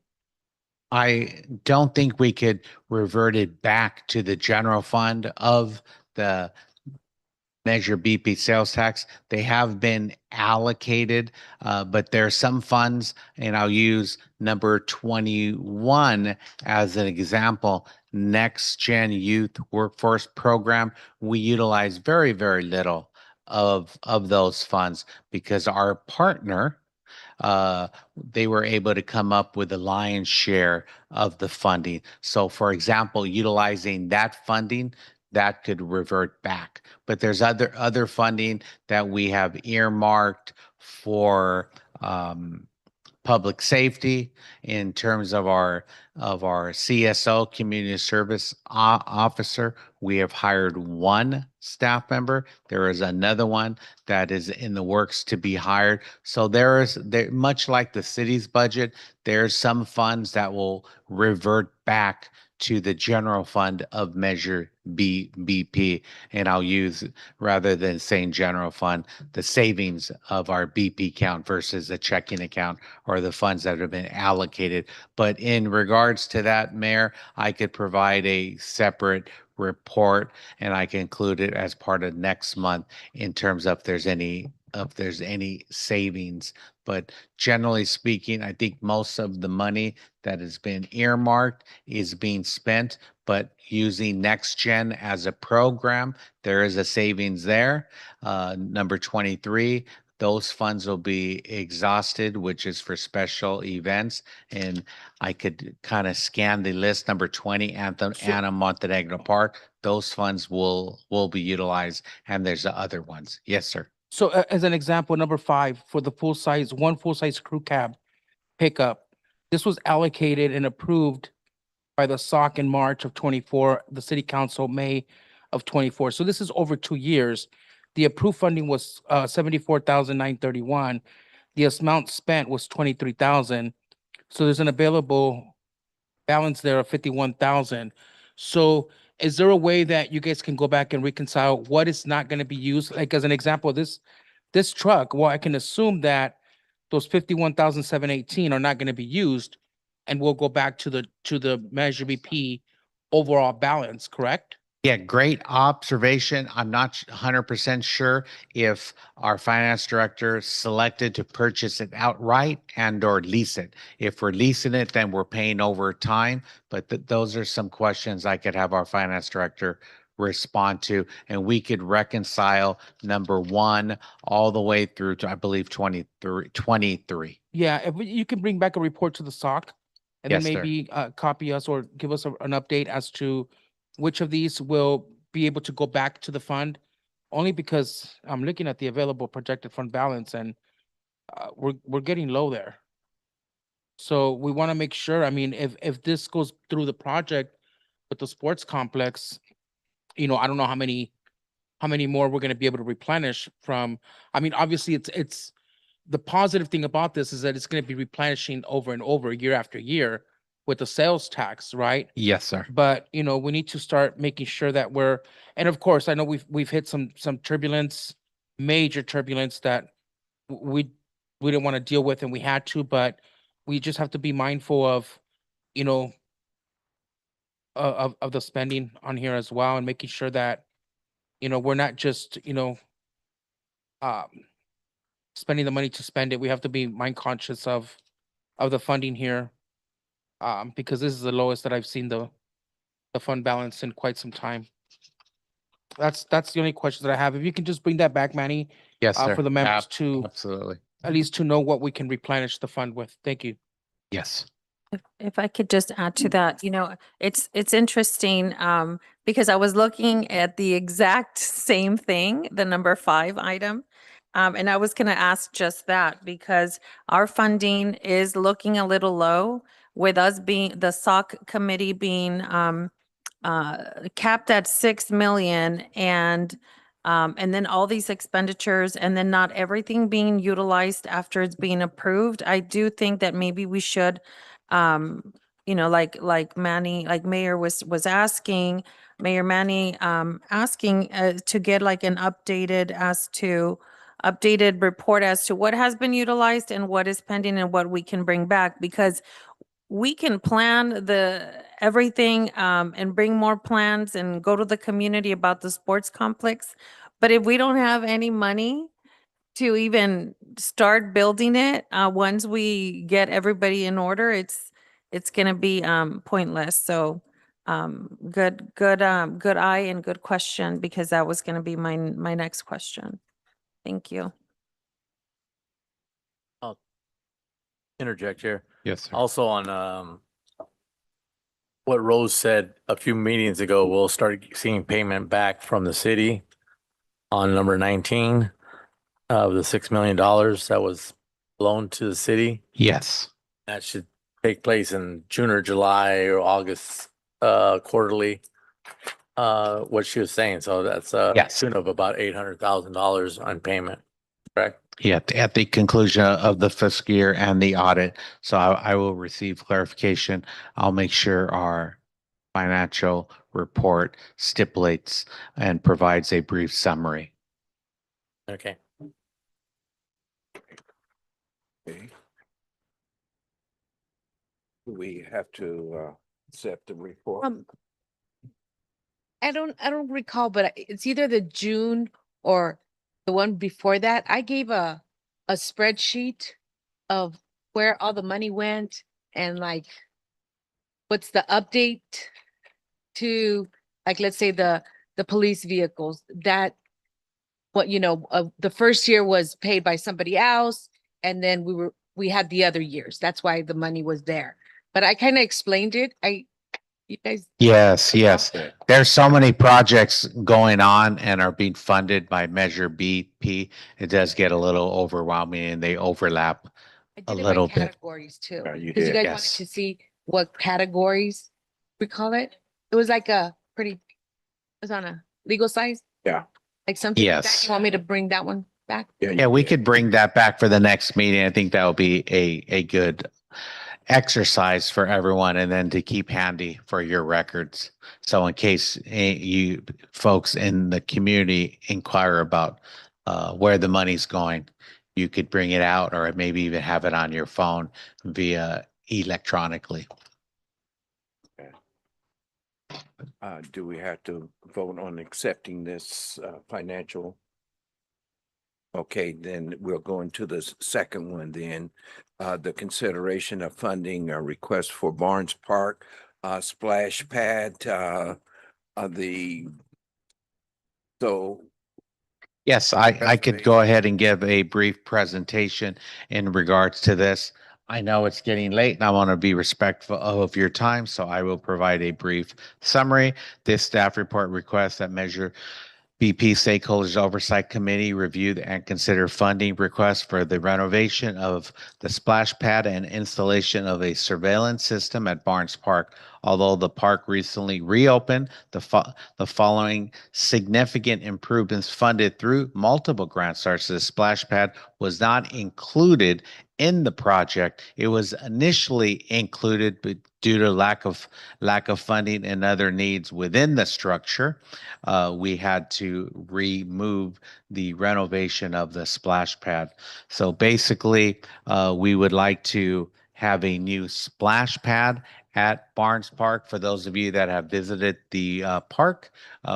I don't think we could revert it back to the general fund of the Measure BP sales tax. They have been allocated, but there are some funds, and I'll use number 21 as an example. Next Gen Youth Workforce Program, we utilize very, very little of those funds because our partner, they were able to come up with the lion's share of the funding. So for example, utilizing that funding, that could revert back. But there's other funding that we have earmarked for public safety in terms of our CSO, community service officer. We have hired one staff member. There is another one that is in the works to be hired. So there, much like the city's budget, there's some funds that will revert back to the general fund of Measure BP. And I'll use, rather than saying general fund, the savings of our BP account versus a checking account or the funds that have been allocated. But in regards to that, Mayor, I could provide a separate report, and I can include it as part of next month in terms of if there's any savings. But generally speaking, I think most of the money that has been earmarked is being spent, but using Next Gen as a program, there is a savings there. Number 23, those funds will be exhausted, which is for special events. And I could kind of scan the list. Number 20, Anna Montenegro Park, those funds will be utilized. And there's the other ones. Yes, sir.
So as an example, number 5, for the one full-size crew cab pickup, this was allocated and approved by the SOC in March of 24, the city council May of 24. So this is over 2 years. The approved funding was 74,931. The amount spent was 23,000. So there's an available balance there of 51,000. So is there a way that you guys can go back and reconcile what is not going to be used? Like as an example, this truck, well, I can assume that those 51,718 are not going to be used, and we'll go back to the Measure BP overall balance, correct?
Yeah, great observation. I'm not 100% sure if our finance director selected to purchase it outright and or lease it. If we're leasing it, then we're paying over time. But those are some questions I could have our finance director respond to, and we could reconcile number 1 all the way through to, I believe, 23.
Yeah, if you can bring back a report to the SOC, and then
Yes, sir.
maybe copy us or give us an update as to which of these will be able to go back to the fund. Only because I'm looking at the available projected fund balance, and we're getting low there. So we want to make sure, I mean, if this goes through the project with the sports complex, I don't know how many how many more we're gonna be able to replenish from, I mean, obviously it's, the positive thing about this is that it's gonna be replenishing over and over, year after year with the sales tax, right?
Yes, sir.
But, you know, we need to start making sure that we're, and of course, I know we've hit some turbulence, major turbulence that we didn't want to deal with and we had to, but we just have to be mindful of, you know, of the spending on here as well, and making sure that, you know, we're not just, you know, um, spending the money to spend it. We have to be mind conscious of the funding here. Because this is the lowest that I've seen the fund balance in quite some time. That's the only questions that I have. If you can just bring that back, Manny,
Yes, sir.
for the members to
Absolutely.
at least to know what we can replenish the fund with. Thank you.
Yes.
If I could just add to that, you know, it's interesting, because I was looking at the exact same thing, the number 5 item. And I was gonna ask just that because our funding is looking a little low with us being, the SOC committee being, capped at 6 million and then all these expenditures and then not everything being utilized after it's being approved. I do think that maybe we should, you know, like Manny, like Mayor was asking, Mayor Manny, asking to get like an updated report as to what has been utilized and what is pending and what we can bring back, because we can plan everything and bring more plans and go to the community about the sports complex. But if we don't have any money to even start building it, once we get everybody in order, it's gonna be pointless. So good eye and good question, because that was gonna be my next question. Thank you.
Interject here.
Yes, sir.
Also on what Rose said a few meetings ago, we'll start seeing payment back from the city on number 19 of the $6 million that was loaned to the city.
Yes.
That should take place in June or July or August quarterly. What she was saying. So that's
Yes.
tune of about $800,000 on payment, correct?
Yeah, at the conclusion of the fiscal year and the audit. So I will receive clarification. I'll make sure our financial report stipulates and provides a brief summary.
Okay.
Okay. We have to accept the report.
I don't recall, but it's either the June or the one before that. I gave a spreadsheet of where all the money went and like what's the update to, like, let's say the police vehicles that, what, you know, the first year was paid by somebody else, and then we had the other years. That's why the money was there. But I kind of explained it. You guys.
Yes, yes. There's so many projects going on and are being funded by Measure BP. It does get a little overwhelming and they overlap.
I
A
did it
little
by
bit.
categories too.
Yeah, you
Because you
did.
guys wanted
Yes.
to see what categories we call it. It was like it was on a legal size.
Yeah.
Like something like that.
Yes.
You want me to bring that one back?
Yeah, we could bring that back for the next meeting. I think that would be a good exercise for everyone and then to keep handy for your records. So in case you folks in the community inquire about where the money's going, you could bring it out or maybe even have it on your phone via electronically.
Do we have to vote on accepting this financial? Okay, then we'll go into the second one then. The consideration of funding a request for Barnes Park splash pad.
Yes, I could go ahead and give a brief presentation in regards to this. I know it's getting late and I want to be respectful of your time, so I will provide a brief summary. This staff report requests that Measure BP Stakeholders Oversight Committee reviewed and considered funding requests for the renovation of the splash pad and installation of a surveillance system at Barnes Park. Although the park recently reopened, the following significant improvements funded through multiple grant starts. The splash pad was not included in the project. It was initially included, but due to lack of funding and other needs within the structure, we had to remove the renovation of the splash pad. So basically, we would like to have a new splash pad at Barnes Park. For those of you that have visited the park,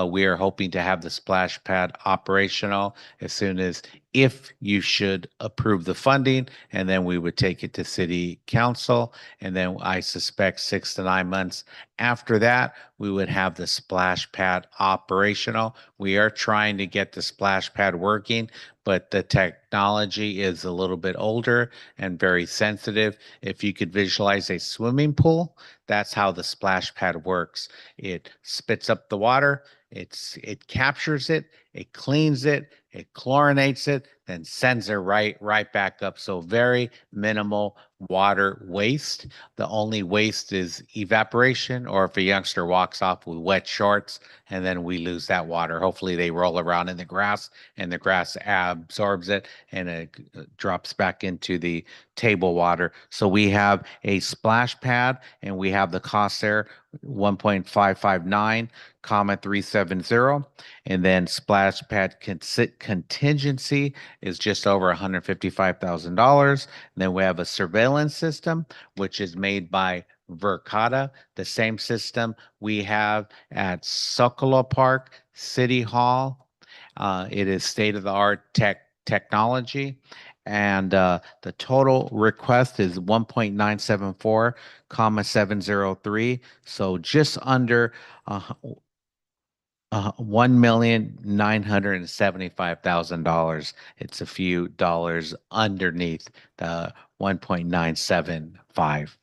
we are hoping to have the splash pad operational as soon as, if you should approve the funding, and then we would take it to city council. And then I suspect 6 to 9 months after that, we would have the splash pad operational. We are trying to get the splash pad working, but the technology is a little bit older and very sensitive. If you could visualize a swimming pool, that's how the splash pad works. It spits up the water, it captures it, it cleans it, it chlorinates it, then sends it right back up. So very minimal water waste. The only waste is evaporation, or if a youngster walks off with wet shorts, and then we lose that water. Hopefully they roll around in the grass and the grass absorbs it and it drops back into the table water. So we have a splash pad and we have the cost there, 1.559, 370, and then splash pad contingency is just over $155,000. Then we have a surveillance system, which is made by Verkada, the same system we have at Sokola Park, City Hall. It is state-of-the-art technology. And the total request is 1.974, 703. So just under $1,975,000. It's a few dollars underneath the 1.975.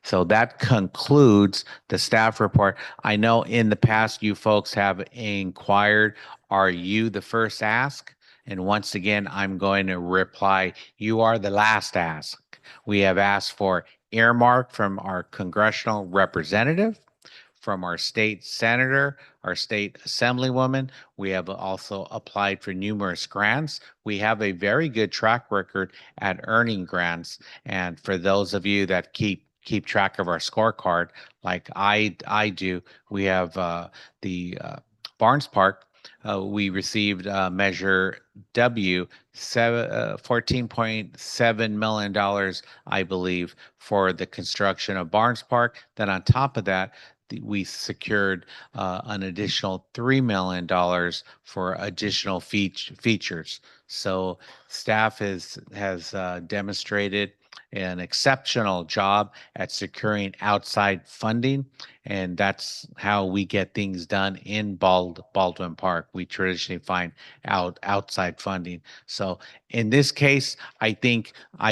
So that concludes the staff report. I know in the past you folks have inquired, are you the first ask? And once again, I'm going to reply, you are the last ask. We have asked for earmark from our congressional representative, from our state senator, our state assemblywoman. We have also applied for numerous grants. We have a very good track record at earning grants. And for those of you that keep track of our scorecard, like I do, we have the Barnes Park. We received Measure W, $14.7 million, I believe, for the construction of Barnes Park. Then on top of that, we secured an additional $3 million for additional features. So staff has demonstrated an exceptional job at securing outside funding, and that's how we get things done in Baldwin Park. We traditionally find outside funding. So in this case, I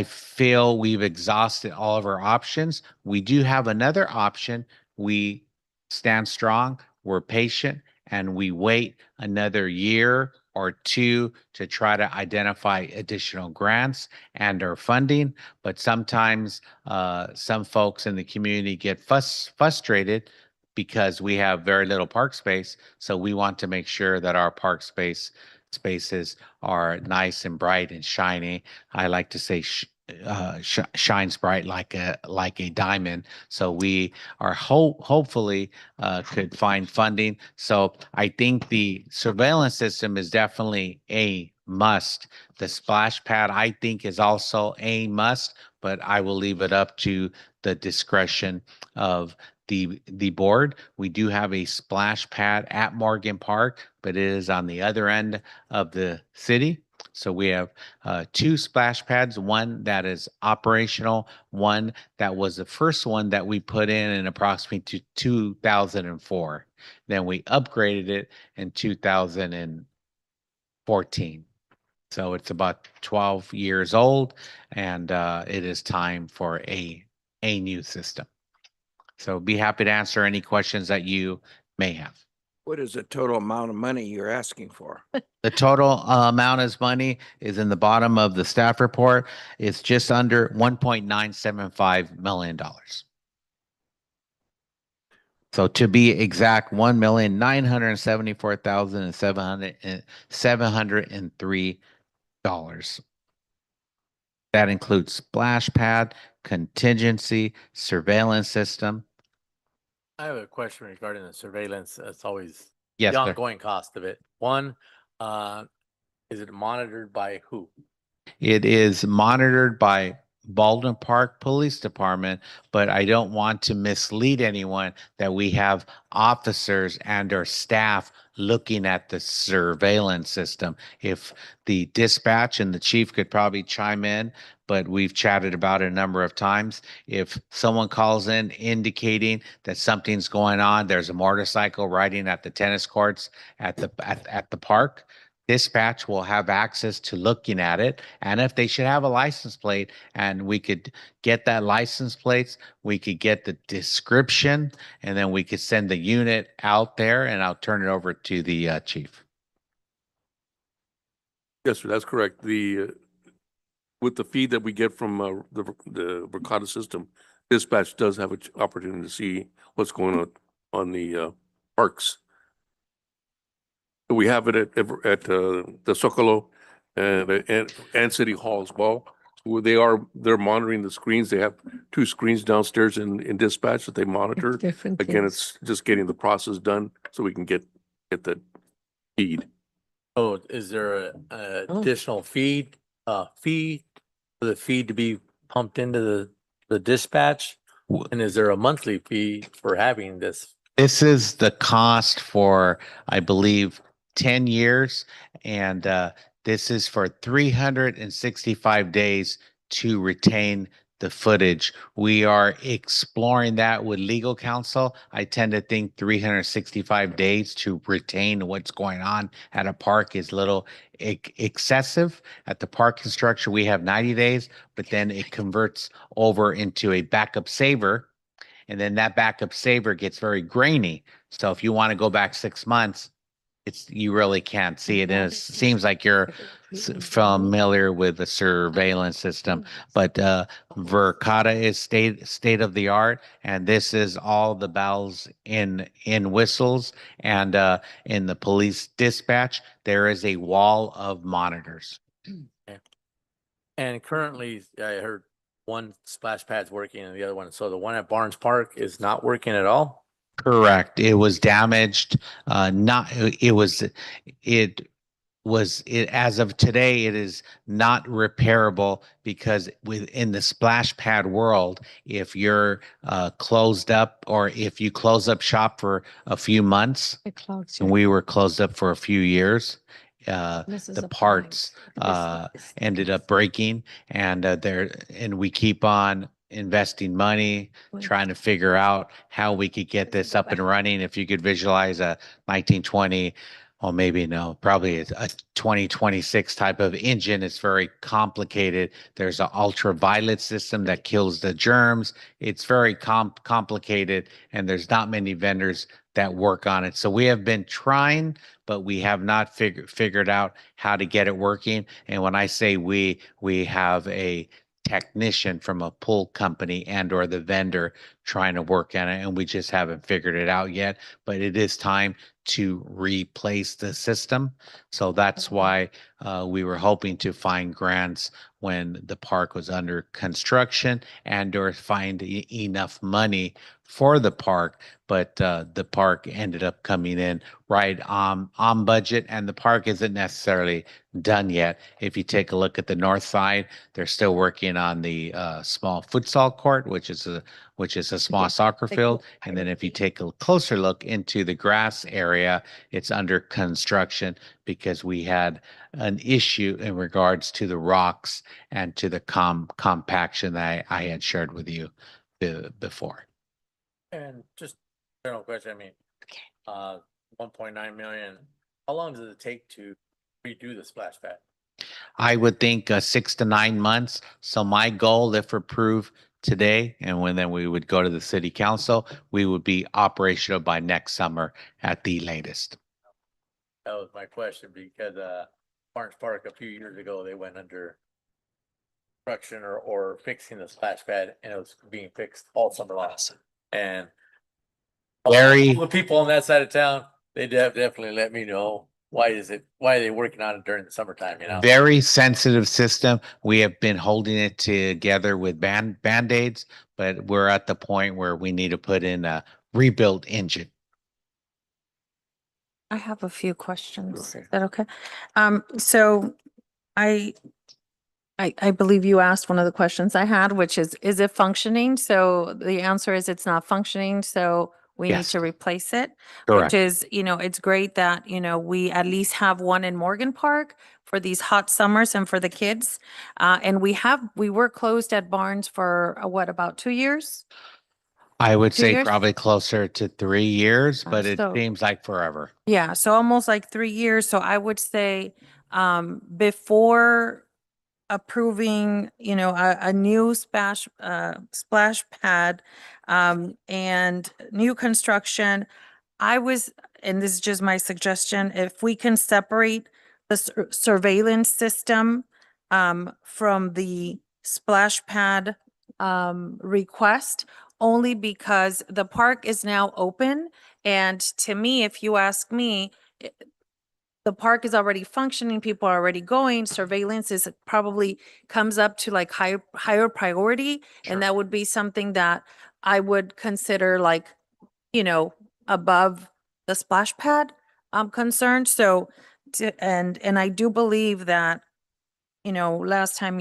feel we've exhausted all of our options. We do have another option. We stand strong, we're patient, and we wait another year or two to try to identify additional grants and or funding. But sometimes some folks in the community get frustrated because we have very little park space. So we want to make sure that our park spaces are nice and bright and shiny. I like to say shines bright like a diamond. So we are hopefully could find funding. So I think the surveillance system is definitely a must. The splash pad, I think, is also a must, but I will leave it up to the discretion of the board. We do have a splash pad at Morgan Park, but it is on the other end of the city. So we have two splash pads, one that is operational, one that was the first one that we put in approximately 2004. Then we upgraded it in 2014. So it's about 12 years old, and it is time for a new system. So be happy to answer any questions that you may have.
What is the total amount of money you're asking for?
The total amount of money is in the bottom of the staff report. It's just under $1.975 million. So to be exact, $1,974,703. That includes splash pad, contingency, surveillance system.
I have a question regarding the surveillance. It's always
Yes,
the
sir.
ongoing cost of it. One, is it monitored by who?
It is monitored by Baldwin Park Police Department, but I don't want to mislead anyone that we have officers and or staff looking at the surveillance system. If the dispatch and the chief could probably chime in, but we've chatted about it a number of times. If someone calls in indicating that something's going on, there's a motorcycle riding at the tennis courts at the park, dispatch will have access to looking at it. And if they should have a license plate and we could get that license plates, we could get the description, and then we could send the unit out there, and I'll turn it over to the chief.
Yes, sir, that's correct. With the feed that we get from the Verkada system, dispatch does have an opportunity to see what's going on the parks. We have it at the Zocalo and City Hall as well. Where they're monitoring the screens. They have 2 screens downstairs in dispatch that they monitor.
Different
Again,
things.
it's just getting the process done so we can get the feed.
Oh, is there a additional fee for the feed to be pumped into the dispatch? And is there a monthly fee for having this?
This is the cost for, I believe, 10 years, and this is for 365 days to retain the footage. We are exploring that with legal counsel. I tend to think 365 days to retain what's going on at a park is a little excessive. At the park construction, we have 90 days, but then it converts over into a backup saver. And then that backup saver gets very grainy. So if you want to go back 6 months, you really can't see it. And it seems like you're familiar with the surveillance system, but Verkada is state of the art, and this is all the bells in whistles, and in the police dispatch there is a wall of monitors.
And currently, I heard one splash pad's working and the other one. So the one at Barnes Park is not working at all?
Correct. It was damaged. Not it was as of today, it is not repairable because within the splash pad world, if you're closed up, or if you close up shop for a few months, and we were closed up for a few years, the parts ended up breaking, and we keep on investing money, trying to figure out how we could get this up and running. If you could visualize a 1920, or maybe no, probably a 2026 type of engine. It's very complicated. There's an ultraviolet system that kills the germs. It's very complicated, and there's not many vendors that work on it. So we have been trying, but we have not figured out how to get it working. And when I say we have a technician from a pull company and or the vendor trying to work on it, and we just haven't figured it out yet. But it is time to replace the system. So that's why we were hoping to find grants when the park was under construction, and or find enough money for the park. But the park ended up coming in right on budget, and the park isn't necessarily done yet. If you take a look at the north side, they're still working on the small futsal court, which is a small soccer field. And then if you take a closer look into the grass area, it's under construction because we had an issue in regards to the rocks and to the compaction that I had shared with you before.
And just general question, I mean, 1.9 million, how long does it take to redo the splash pad?
I would think 6 to 9 months. So my goal, if approved today, and then we would go to the city council. We would be operational by next summer at the latest.
That was my question because Barnes Park a few years ago, they went under construction or fixing the splash pad and it was being fixed all summer long. And all the people on that side of town, they definitely let me know why are they working on it during the summertime, you know?
Very sensitive system. We have been holding it together with Band-Aids, but we're at the point where we need to put in a rebuilt engine.
I have a few questions. Is that okay? So I believe you asked one of the questions I had, which is it functioning? So the answer is it's not functioning, so we need
Yes.
to replace it.
Correct.
Which is, it's great that, we at least have one in Morgan Park for these hot summers and for the kids. And we were closed at Barnes for about 2 years?
I would
2
say
years?
probably closer to 3 years, but it
So-
seems like forever.
Yeah, so almost like 3 years. So I would say, before approving, a new splash pad, and new construction, and this is just my suggestion, if we can separate the surveillance system, from the splash pad, request, only because the park is now open. And to me, if you ask me, the park is already functioning, people are already going, surveillance is probably comes up to like higher priority. And that would be something that I would consider like, above the splash pad, concern. So, and I do believe that, last time,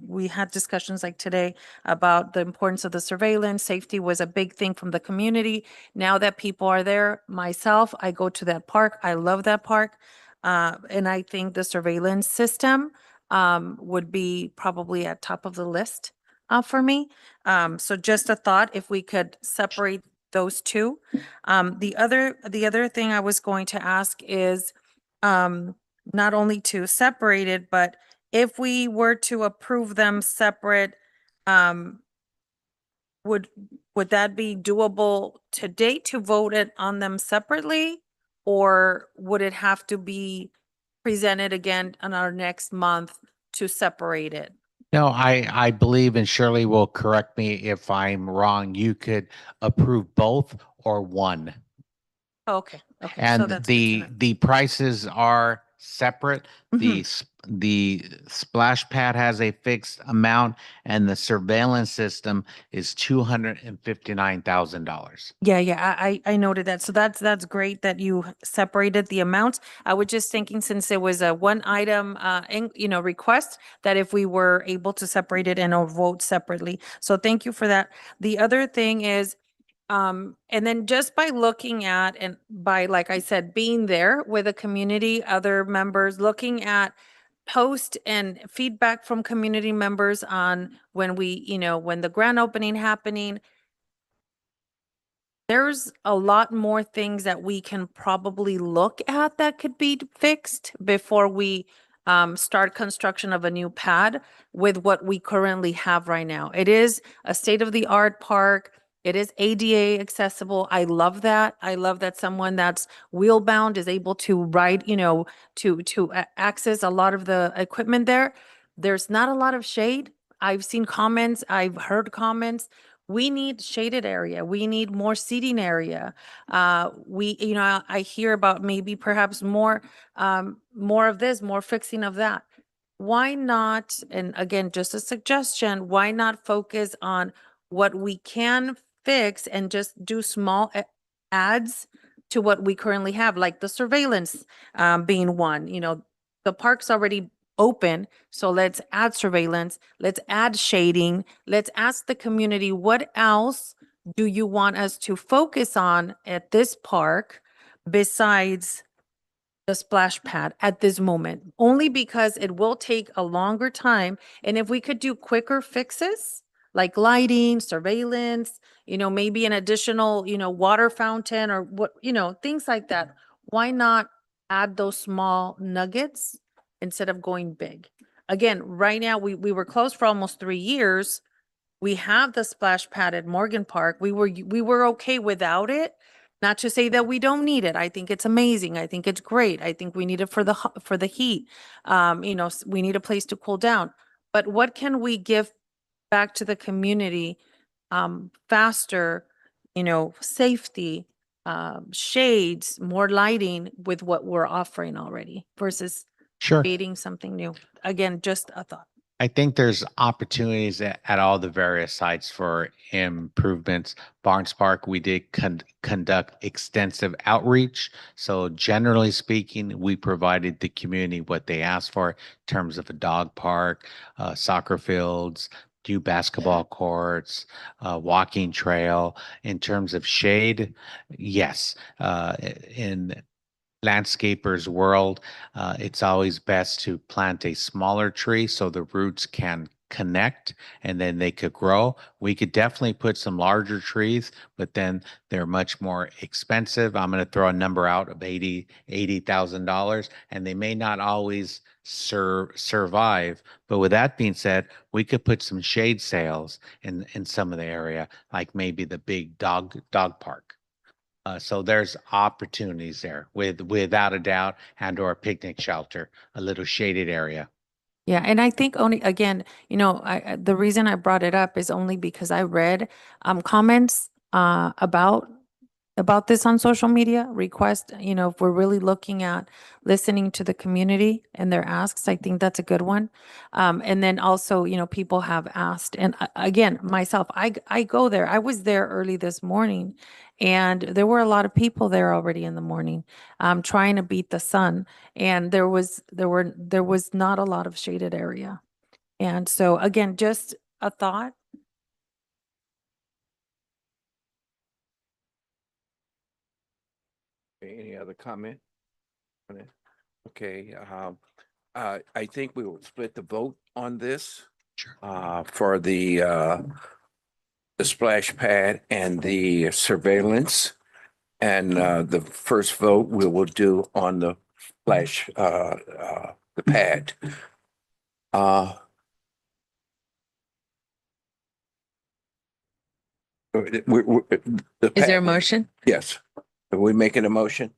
we had discussions like today about the importance of the surveillance. Safety was a big thing from the community. Now that people are there, myself, I go to that park. I love that park. And I think the surveillance system, would be probably at top of the list, for me. So just a thought, if we could separate those two. The other thing I was going to ask is, not only to separate it, but if we were to approve them separate, um, would that be doable today to vote it on them separately? Or would it have to be presented again on our next month to separate it?
No, I believe, and Shirley will correct me if I'm wrong, you could approve both or one.
Okay, okay. So
And
that's good to know.
the prices are separate.
Mhm.
The splash pad has a fixed amount and the surveillance system is $259,000.
Yeah, I noted that. So that's great that you separated the amounts. I was just thinking, since it was a one item, request, that if we were able to separate it and vote separately. So thank you for that. The other thing is, and then just by looking at, and by, like I said, being there with the community, other members, looking at post and feedback from community members on when when the grand opening happening, there's a lot more things that we can probably look at that could be fixed before we start construction of a new pad with what we currently have right now. It is a state-of-the-art park. It is ADA accessible. I love that. I love that someone that's wheel-bound is able to ride, to access a lot of the equipment there. There's not a lot of shade. I've seen comments, I've heard comments. We need shaded area. We need more seating area. I hear about maybe perhaps more of this, more fixing of that. Why not, and again, just a suggestion, why not focus on what we can fix and just do small adds to what we currently have, like the surveillance being one. The park's already open, so let's add surveillance, let's add shading, let's ask the community, what else do you want us to focus on at this park besides the splash pad at this moment? Only because it will take a longer time, and if we could do quicker fixes, like lighting, surveillance, maybe an additional, water fountain or what, things like that, why not add those small nuggets instead of going big? Again, right now, we were closed for almost 3 years. We have the splash pad at Morgan Park. We were okay without it. Not to say that we don't need it. I think it's amazing. I think it's great. I think we need it for for the heat. We need a place to cool down. But what can we give back to the community faster, safety, shades, more lighting with what we're offering already versus
Sure.
creating something new? Again, just a thought.
I think there's opportunities at all the various sites for improvements. Barnes Park, we did conduct extensive outreach. So generally speaking, we provided the community what they asked for in terms of a dog park, soccer fields, do basketball courts, walking trail. In terms of shade, yes. In landscaper's world, it's always best to plant a smaller tree so the roots can connect and then they could grow. We could definitely put some larger trees, but then they're much more expensive. I'm going to throw a number out of $80,000, and they may not always survive. But with that being said, we could put some shade sails in some of the area, like maybe the big dog park. So there's opportunities there without a doubt, and/or a picnic shelter, a little shaded area.
Yeah, and I think only, again, the reason I brought it up is only because I read comments about this on social media, request, if we're really looking at listening to the community and their asks, I think that's a good one. And then also, people have asked, and again, myself, I go there. I was there early this morning, and there were a lot of people there already in the morning, trying to beat the sun. And there was not a lot of shaded area. And so again, just a thought.
Any other comment? on it? Okay, I think we will split the vote on this.
Sure.
For the splash pad and the surveillance. And the first vote we will do on the the pad.
Is there a motion?
Yes. Are we making a motion?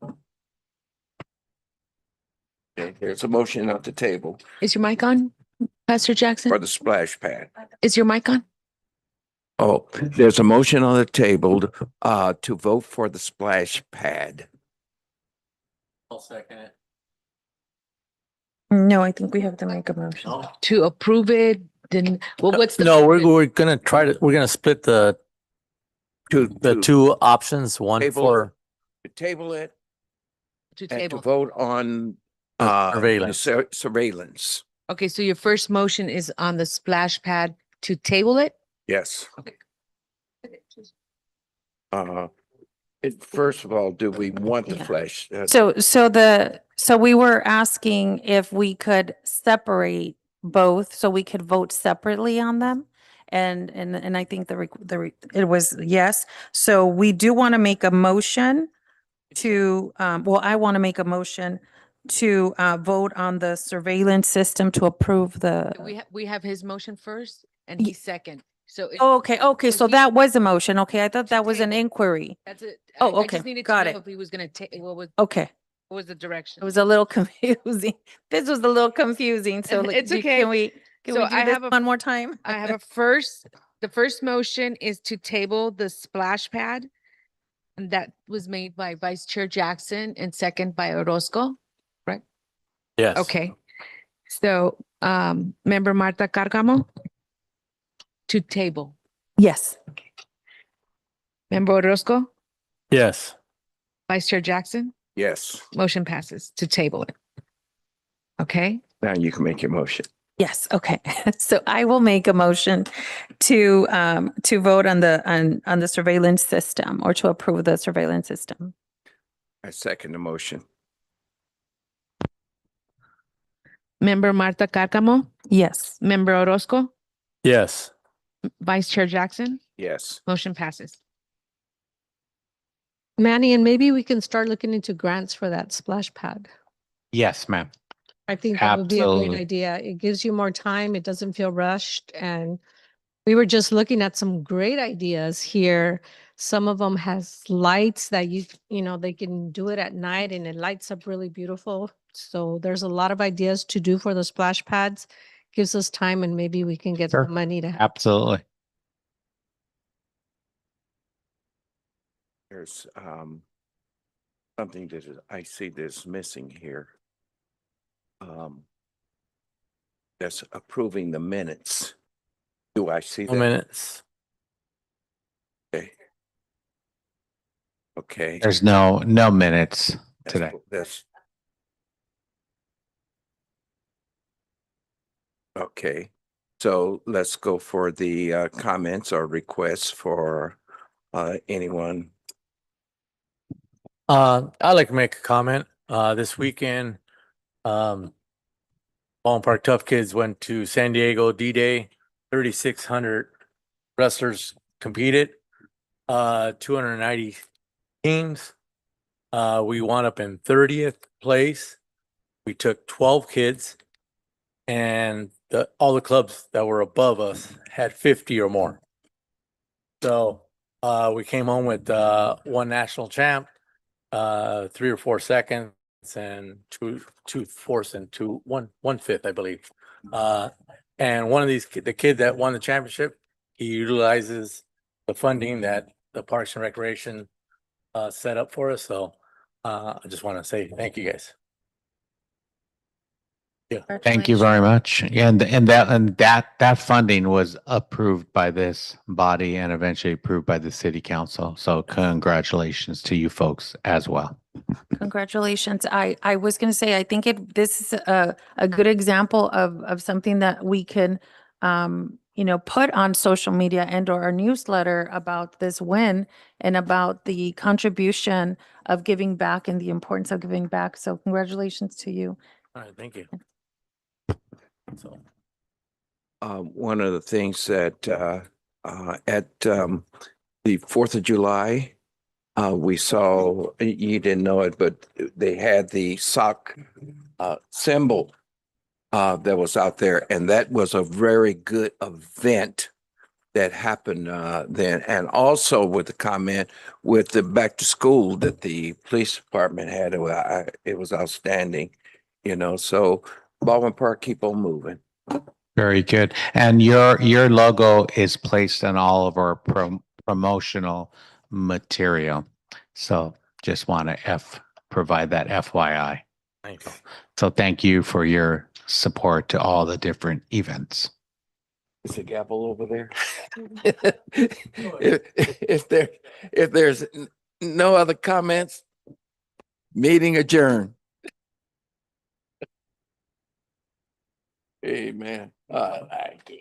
Okay, there's a motion at the table
Is your mic on, Pastor Jackson?
for the splash pad.
Is your mic on?
Oh, there's a motion on the table to vote for the splash pad.
I'll second it.
No, I think we have to make a motion.
To approve it, then, well, what's the?
No, we're gonna we're gonna split the
To
two options, one
Table.
for
to table it
To
and to
table.
vote on
surveillance.
surveillance.
Okay, so your first motion is on the splash pad to table it?
Yes.
Okay.
First of all, do we want the
Yeah.
flash?
So we were asking if we could separate both, so we could vote separately on them. And I think it was yes. So we do want to make a motion to, I want to make a motion to vote on the surveillance system to approve the.
We have his motion first and
Ye-
he's second. So
Okay,
so
so
he-
that was a motion. Okay, I thought
To
that was an
table.
inquiry.
that's it.
Oh,
I
okay,
just needed to
got
know
it.
if he was gonna take, what
Okay.
was the direction?
It was a little confusing. This was a little confusing, so
It's
like,
okay.
can we
So
do
I
this
have a-
one more time?
I have the first motion is to table the splash pad. And that was made by Vice Chair Jackson and second by Orozco.
yes.
Okay. So, Member Marta Carcamo to table.
Yes.
Member Orozco,
Yes.
Vice Chair Jackson,
Yes.
motion passes to table it. Okay,
Now you can make your motion.
Yes, okay. So I will make a motion to vote on the surveillance system, or to approve the surveillance system.
I second the motion.
Member Marta Carcamo,
Yes.
Member Orozco,
Yes.
Vice Chair Jackson,
Yes.
motion passes.
Manny, and maybe we can start looking into grants for that splash pad.
Yes, ma'am.
I think that would be a great
Absolutely.
idea. It gives you more time. It doesn't feel rushed, and We were just looking at some great ideas here. Some of them has lights that they can do it at night and it lights up really beautiful. So there's a lot of ideas to do for the splash pads. Gives us time and maybe we can get
Sure.
the money to have.
Absolutely.
There's something that I see that's missing here. That's approving the minutes. Do I see that?
Minutes.
Okay. Okay.
There's no minutes
That's
today.
cool. That's okay. So let's go for the comments or requests for anyone.
I'd like to make a comment. This weekend, Ballin Park Tough Kids went to San Diego D-Day. 3,600 wrestlers competed. 290 teams. We wound up in 30th place. We took 12 kids, and all the clubs that were above us had 50 or more. So we came home with one national champ, 3 or 4 seconds, and two fourths and one fifth, I believe. And one of the kid that won the championship, he utilizes the funding that the Parks and Recreation set up for us. So I just want to say thank you guys.
Thank you very much. And that funding was approved by this body and eventually approved by the city council. So congratulations to you folks as well.
Congratulations. I was going to say, I think this is a good example of something that we can, put on social media and or our newsletter about this win and about the contribution of giving back and the importance of giving back. So congratulations to you.
All right, thank you. So
One of the things that at the 4th of July, we saw, you didn't know it, but they had the sock symbol that was out there, and that was a very good event that happened then. And also with the comment with the back to school that the police department had, it was outstanding, so Baldwin Park, keep on moving.
Very good. And your logo is placed on all of our promotional material. So just want to provide that FYI.
thank you.
So thank you for your support to all the different events.
Is the gavel over there? If there's no other comments, meeting adjourned. Amen. Thank you.